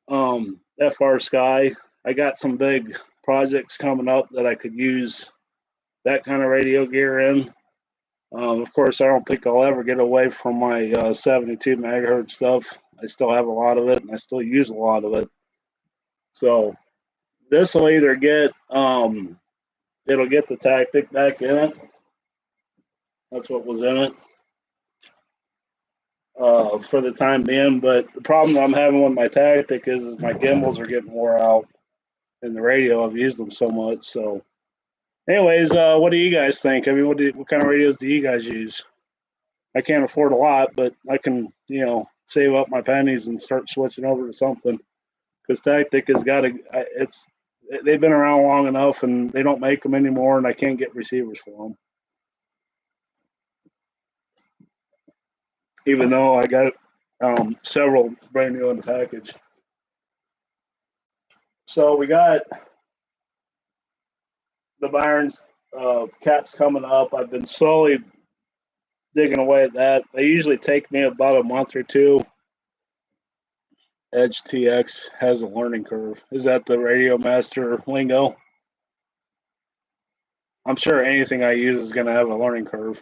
FrSky. I got some big projects coming up that I could use that kind of radio gear in. Of course, I don't think I'll ever get away from my 72 megahertz stuff. I still have a lot of it, and I still use a lot of it. So this will either get it'll get the tactic back in it. That's what was in it for the time being. But the problem I'm having with my tactic is my gimbals are getting wore out in the radio. I've used them so much. So, anyways, what do you guys think? I mean, what kind of radios do you guys use? I can't afford a lot, but I can, save up my pennies and start switching over to something. Because Tactic has got to, they've been around long enough, and they don't make them anymore, and I can't get receivers for them. Even though I got several brand new in the package. So we got the Byron's caps coming up. I've been slowly digging away at that. They usually take me about a month or two. Edge TX has a learning curve. Is that the Radio Master lingo? I'm sure anything I use is going to have a learning curve.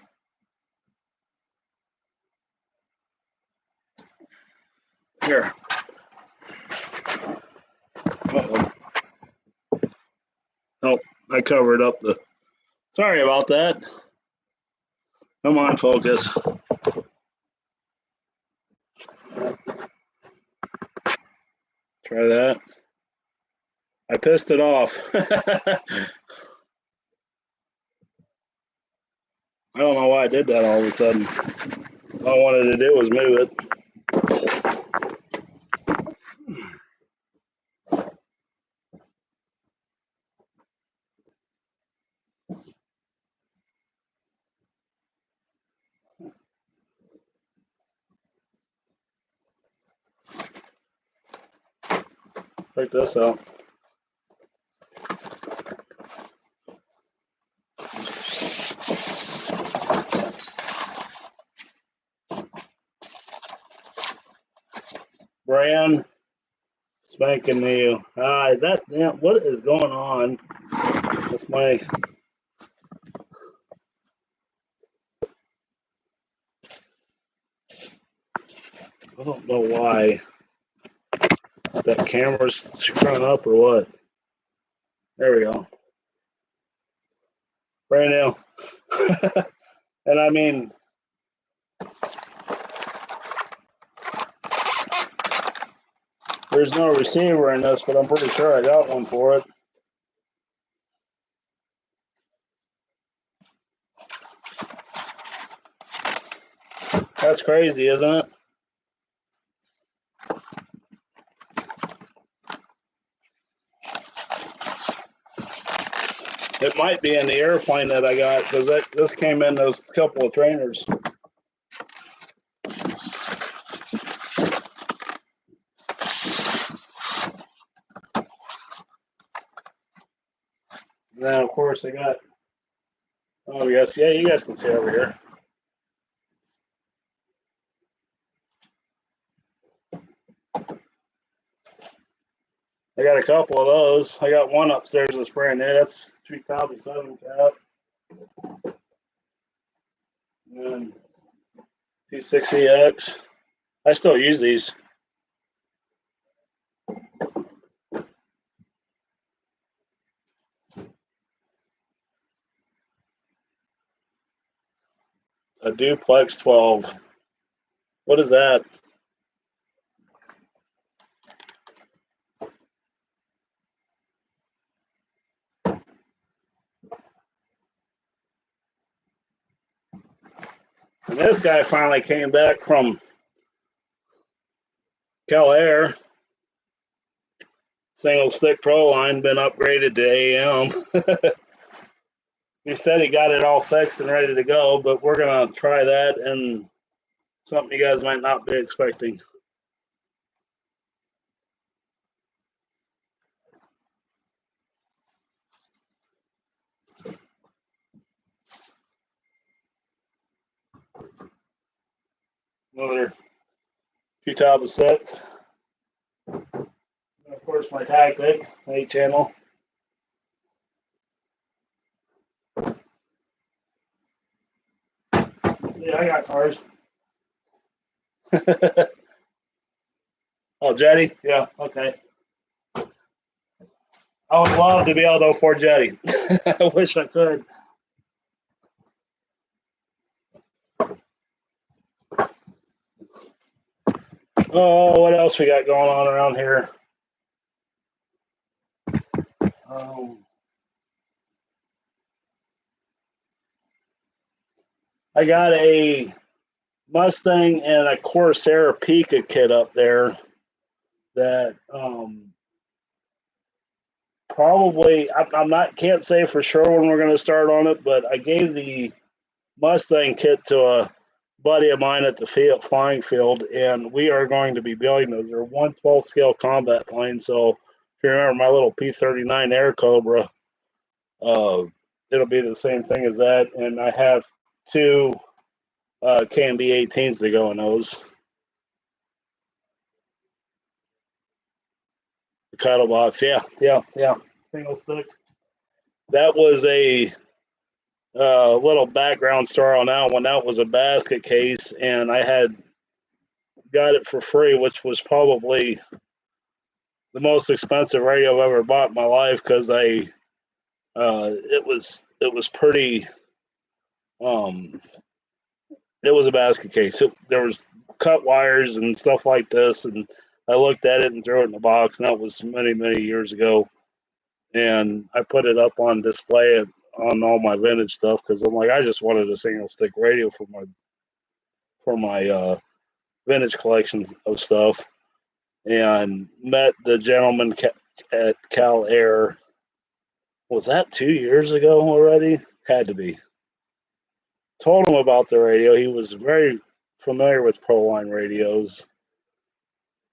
Here. Uh-oh. Oh, I covered up the... Sorry about that. Come on, focus. Try that. I pissed it off. I don't know why I did that all of a sudden. All I wanted to do was move it. Check this out. Brand spanking new. What is going on? That's my... I don't know why that camera's screwing up or what. There we go. Brand new. And I mean, there's no receiver in this, but I'm pretty sure I got one for it. That's crazy, isn't it? It might be in the airplane that I got, because this came in those couple of trainers. And then, of course, I got... Oh, yes. Yeah, you guys can see over here. I got a couple of those. I got one upstairs that's brand new. That's 3007 cap. And then T6EX. I still use these. A Duplex 12. What is that? And this guy finally came back from Cal Air. Single stick pro line, been upgraded to AM. He said he got it all fixed and ready to go, but we're going to try that and something you guys might not be expecting. Another 2006. And of course, my Tactic 8-channel. See, I got cars. Oh, Jetty? Yeah, okay. I would love to be able to afford Jetty. I wish I could. Oh, what else we got going on around here? Um, I got a Mustang and a Corsair Pika kit up there that probably I'm not can't say for sure when we're going to start on it, but I gave the Mustang kit to a buddy of mine at the Fiat Flying Field, and we are going to be building those. They're 1/12 scale combat planes. So if you remember my little P-39 Air Cobra, uh, it'll be the same thing as that. And I have two KMB 18s to go in those. The cuddle box, yeah. Single stick. That was a little background story on that one. That was a basket case, and I had got it for free, which was probably the most expensive radio I've ever bought in my life because it was pretty it was a basket case. There was cut wires and stuff like this, and I looked at it and threw it in the box, and that was many years ago. And I put it up on display on all my vintage stuff because I'm like, I just wanted a single stick radio for my vintage collections of stuff, and met the gentleman at Cal Air. Was that 2 years ago already? Had to be. Told him about the radio. He was very familiar with Proline radios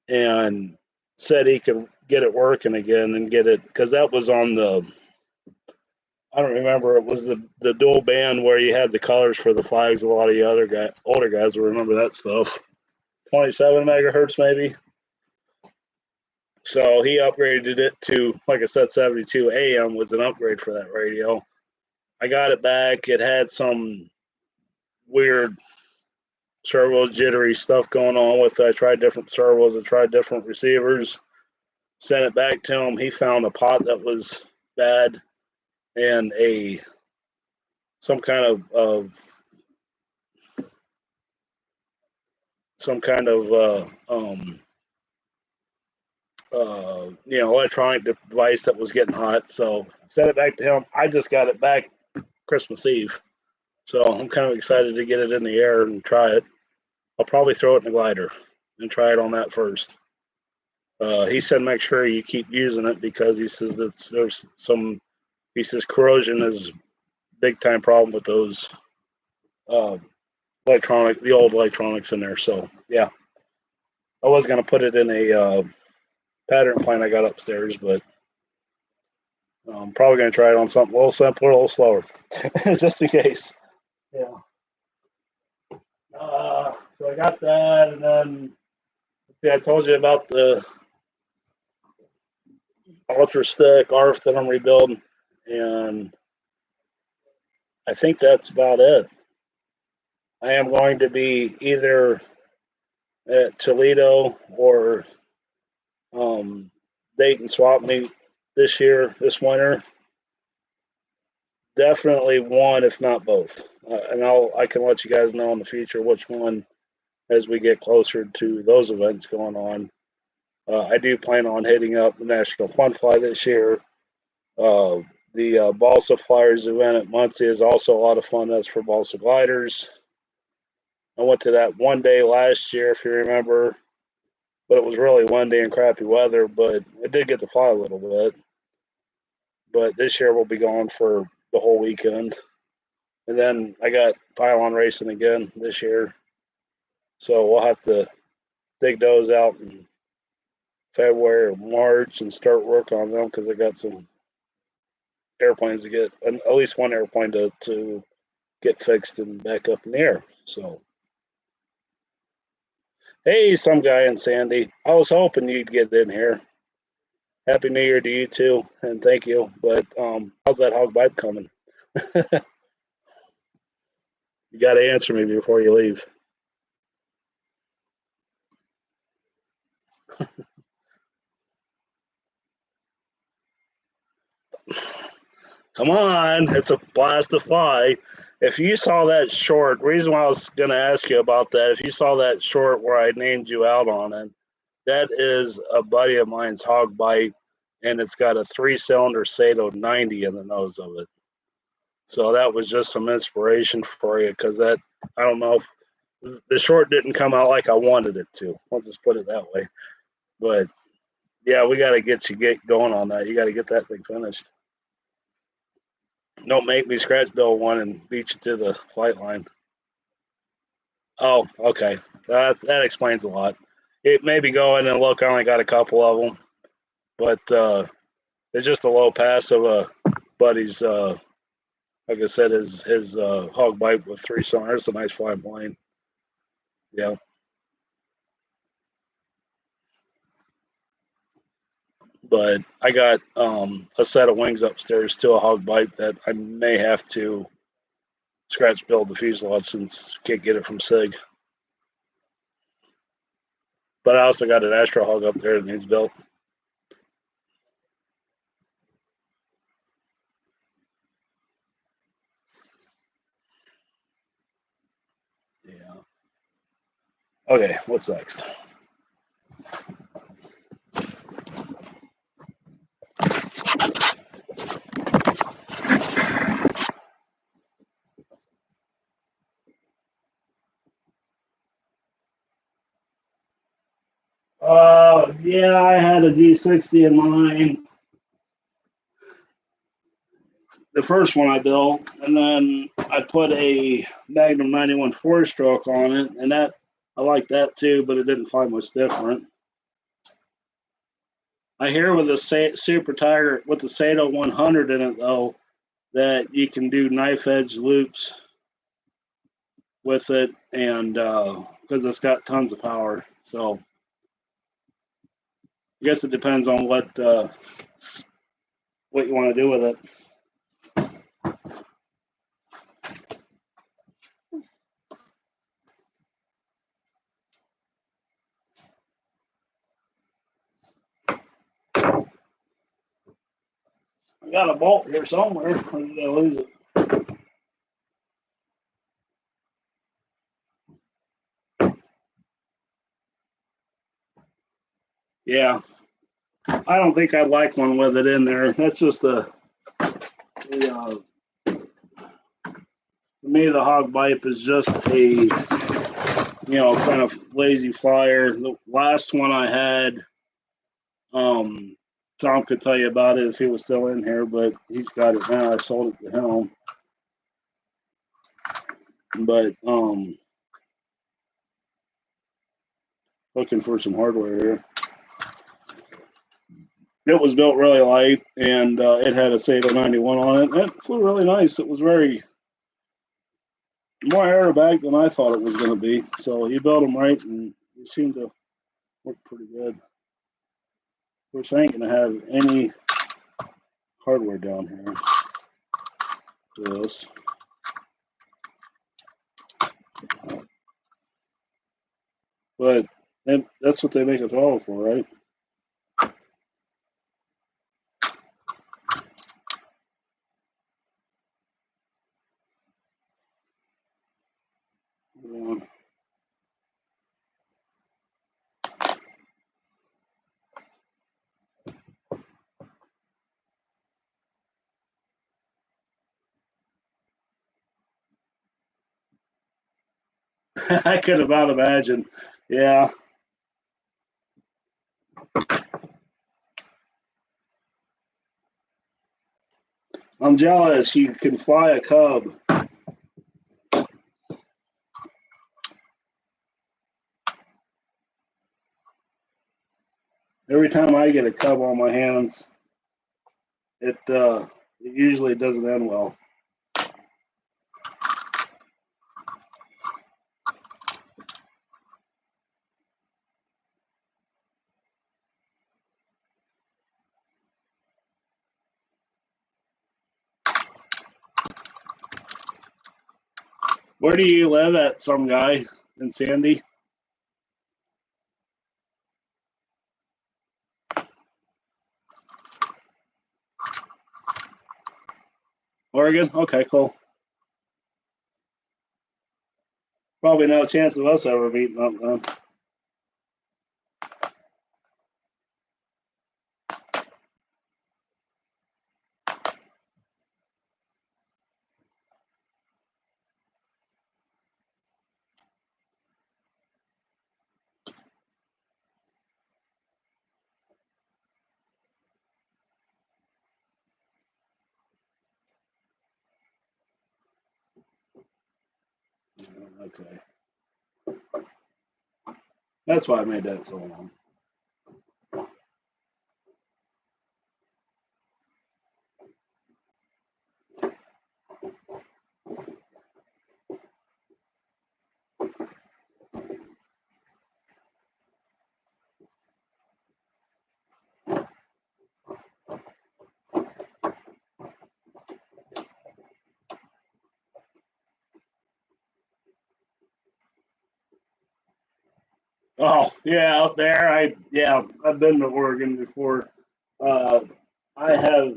and said he could get it working again and get it because that was on the I don't remember. It was the dual band where you had the colors for the flags. A lot of the older guys will remember that stuff. 27 megahertz maybe. So he upgraded it to, like I said, 72 AM was an upgrade for that radio. I got it back. It had some weird servo jittery stuff going on with it. I tried different servos. I tried different receivers. Sent it back to him. He found a pot that was bad and some kind of electronic device that was getting hot. So I sent it back to him. I just got it back Christmas Eve. So I'm kind of excited to get it in the air and try it. I'll probably throw it in the glider and try it on that first. He said make sure you keep using it because he says he says corrosion is a big time problem with those uh, the old electronics in there. So yeah, I was going to put it in a pattern plane I got upstairs, but I'm probably going to try it on something a little simpler, a little slower, just in case. Yeah. So I got that, and then see, I told you about the ultra stick ARF that I'm rebuilding, and I think that's about it. I am going to be either at Toledo or Dayton swap meet this winter. Definitely one, if not both. And I can let you guys know in the future which one as we get closer to those events going on. I do plan on hitting up the National Fun Fly this year. The Balsa Flyers event at Muncie is also a lot of fun. That's for balsa gliders. I went to that one day last year, if you remember, but it was really one day in crappy weather, but I did get to fly a little bit. But this year we'll be going for the whole weekend. And then I got pylon racing again this year. So we'll have to dig those out in February or March and start work on them because I got some airplanes to get, at least one airplane to get fixed and back up in the air. So, hey, some guy in Sandy, I was hoping you'd get in here. Happy New Year to you too, and thank you. But how's that hog bite coming? You got to answer me before you leave. Come on, it's a blast to fly. If you saw that short, reason why I was going to ask you about that, if you saw that short where I named you out on it, that is a buddy of mine's hog bite, and it's got a 3-cylinder Sato 90 in the nose of it. So that was just some inspiration for you, because that, I don't know if the short didn't come out like I wanted it to. I'll just put it that way. But yeah, we got to get going on that. You got to get that thing finished. Don't make me scratch bill one and beat you to the flight line. Oh, okay. That explains a lot. It maybe go in and look. I only got a couple of them, but it's just a low pass of a buddy's. Like I said, his hog bite with 3-cylinder. It's a nice flying plane. Yeah. But I got a set of wings upstairs to a hog bite that I may have to scratch build the fuselage since can't get it from SIG. But I also got an Astro hog up there that needs built. Yeah. Okay, what's next? Yeah, I had a D60 in mind. The first one I built, and then I put a Magnum 91 4-stroke on it, and that I like that too, but it didn't fly much different. I hear with the Super Tiger with the Sato 100 in it though, that you can do knife edge loops with it, and because it's got tons of power. So I guess it depends on what you want to do with it. I got a bolt here somewhere. Or did I lose it? Yeah, I don't think I'd like one with it in there. That's just for me, the hog bite is just a kind of lazy flyer. The last one I had, Tom could tell you about it if he was still in here, but he's got it now. I sold it to him. But looking for some hardware here. It was built really light, and it had a Sato 91 on it. It flew really nice. It was very more aerobatic than I thought it was going to be. So you built them right, and it seemed to work pretty good. Of course, I ain't going to have any hardware down here for this. But that's what they make a throttle for, right? I could about imagine. Yeah. I'm jealous. You can fly a Cub. Every time I get a Cub on my hands, it usually doesn't end well. Where do you live at, some guy in Sandy? Oregon? Okay, cool. Probably no chance of us ever meeting up then. Okay. That's why I made that so long. Oh, yeah, out there. I've been to Oregon before. Uh, I have.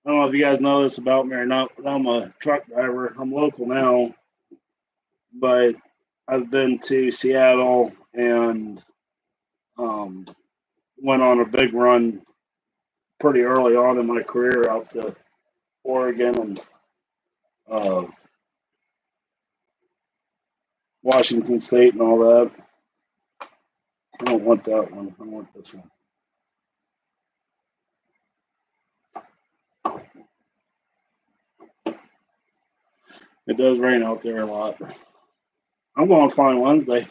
I don't know if you guys know this about me or not. But I'm a truck driver. I'm local now, but I've been to Seattle and um, went on a big run pretty early on in my career out to Oregon and uh, Washington State and all that. I don't want that one. I want this one. It does rain out there a lot. I'm going flying Wednesday.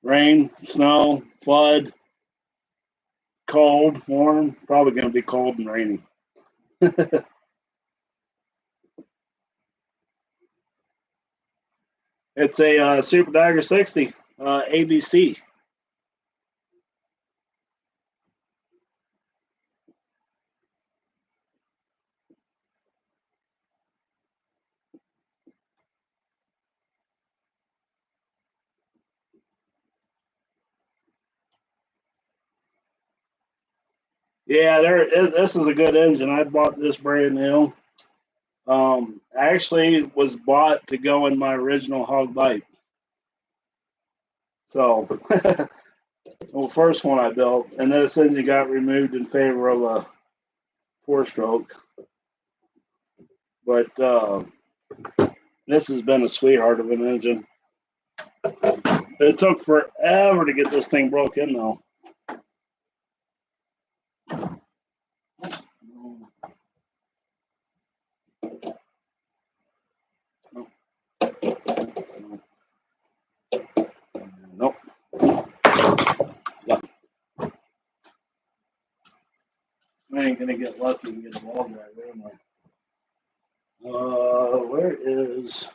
Rain, snow, flood, cold, warm. Probably going to be cold and rainy. It's a Super Dagger 60 ABC. Yeah, this is a good engine. I bought this brand new. Actually was bought to go in my original hog bite. So, well, first one I built, and then this engine got removed in favor of a 4-stroke. But this has been a sweetheart of an engine. It took forever to get this thing broke in, though. Nope. Yeah. I ain't gonna get lucky and get a ball driver, am I? Where is?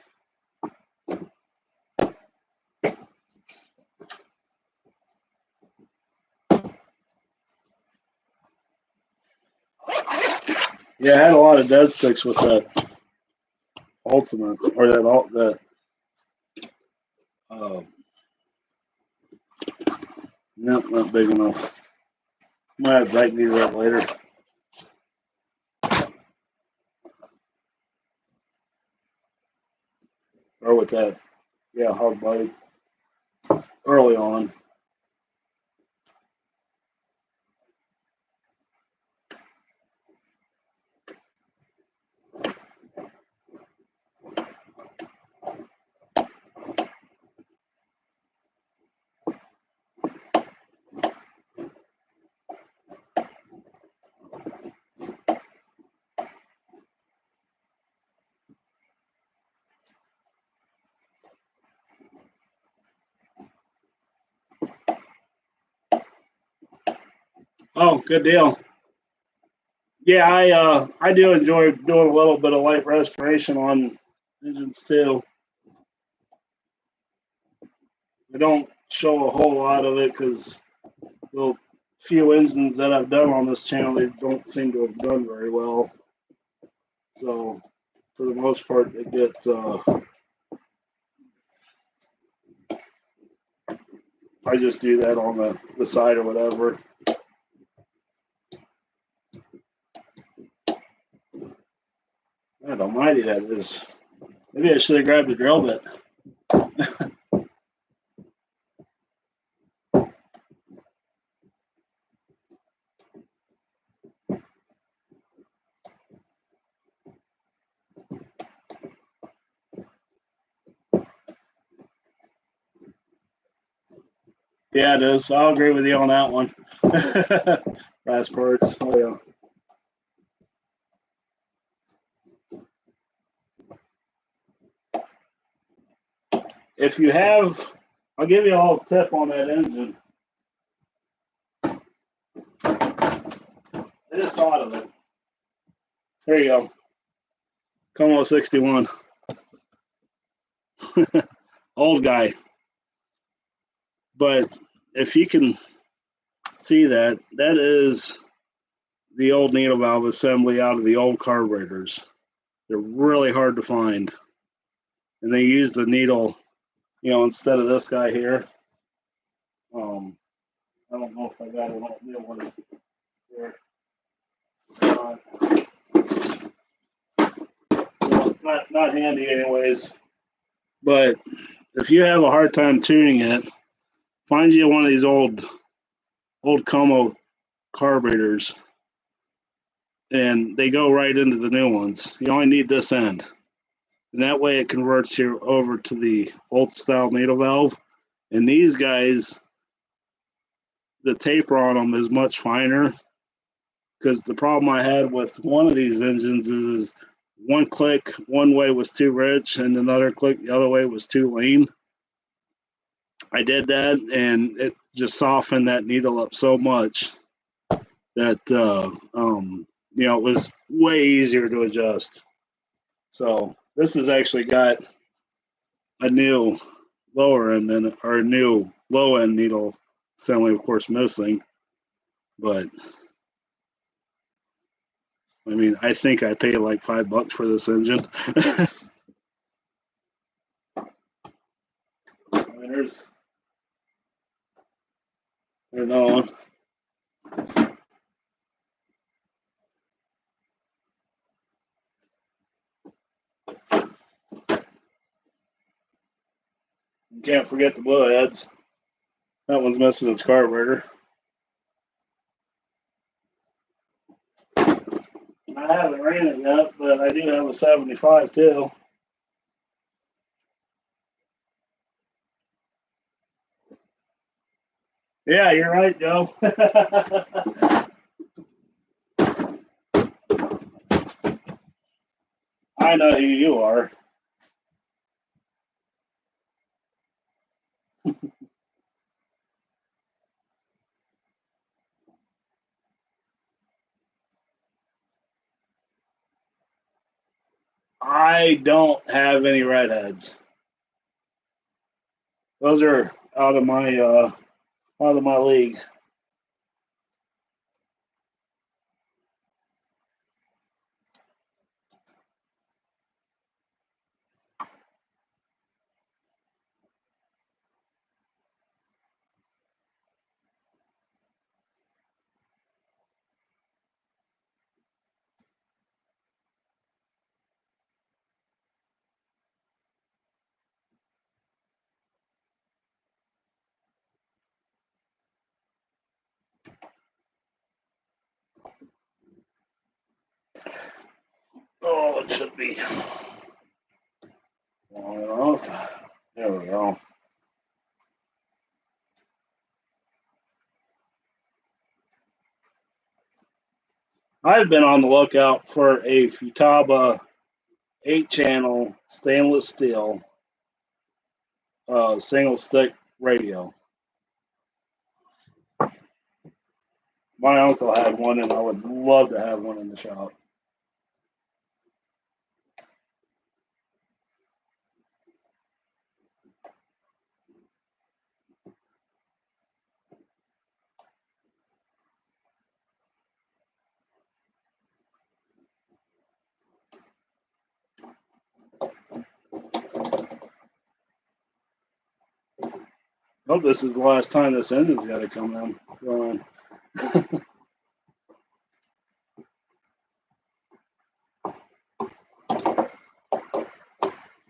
Yeah, I had a lot of dead sticks with that Ultimate or that nope, not big enough. Might have to these up later. Or with that, yeah, hog bite early on. Oh, good deal. Yeah, I do enjoy doing a little bit of light restoration on engines too. I don't show a whole lot of it because the few engines that I've done on this channel, they don't seem to have done very well. So for the most part, it gets I just do that on the side or whatever. mighty that is. Maybe I should have grabbed a drill bit. Yeah, it is. I'll agree with you on that one. Brass parts. Oh, yeah. If you have, I'll give you a little tip on that engine. I just thought of it. There you go. Como 61. Old guy. But if you can see that, that is the old needle valve assembly out of the old carburetors. They're really hard to find. And they use the needle, instead of this guy here. I don't know if I got a new one here. Not handy anyways. But if you have a hard time tuning it, find you one of these old Como carburetors, and they go right into the new ones. You only need this end, and that way it converts you over to the old style needle valve. And these guys, the taper on them is much finer, because the problem I had with one of these engines is one click one way was too rich and another click the other way was too lean. I did that, and it just softened that needle up so much that it was way easier to adjust. So this has actually got a new lower end and or a new low end needle assembly, of course, missing. But I mean, I think I paid like $5 for this engine. There's another one. You can't forget the blue heads. That one's missing its carburetor. I haven't ran it yet, but I do have a 75 too. Yeah, you're right, Joe. I know who you are. I don't have any redheads. Those are out of my league. Oh, it should be long enough. There we go. I've been on the lookout for a Futaba 8-channel stainless steel single stick radio. My uncle had one, and I would love to have one in the shop. I hope this is the last time this engine's got to come in. Going.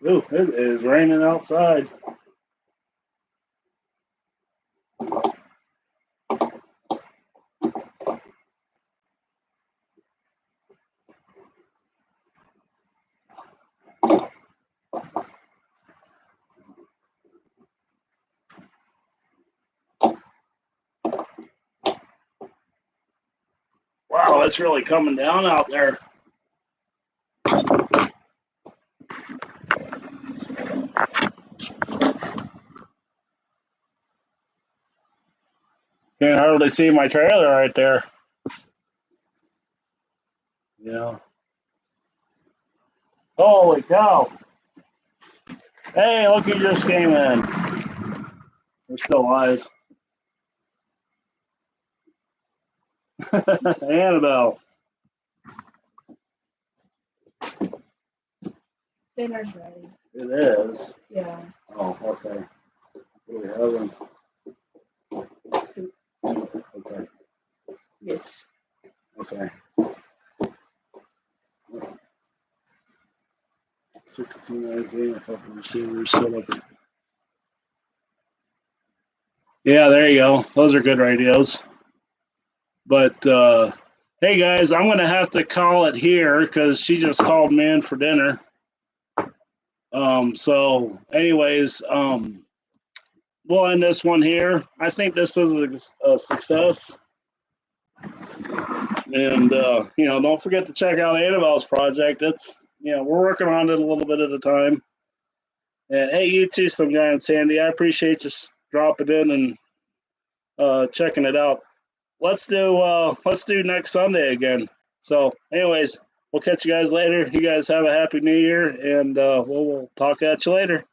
Ooh, it is raining outside. Wow, it's really coming down out there. Can't hardly see my trailer right there. Yeah. Holy cow. Hey, look who just came in. We're still live. Annabelle. Dinner's ready. It is. Yeah. Oh, okay. What are we having? Soup. Okay. Yes. Okay. 16 Isaiah, a couple receivers set up. Yeah, there you go. Those are good radios. But hey guys, I'm gonna have to call it here because she just called me in for dinner. So anyways, we'll end this one here. I think this was a success. And don't forget to check out Annabelle's project. It's we're working on it a little bit at a time. And hey, you too, some guy in Sandy. I appreciate you dropping in and checking it out. Let's do next Sunday again. So, anyways, we'll catch you guys later. You guys have a happy New Year, and we'll talk at you later.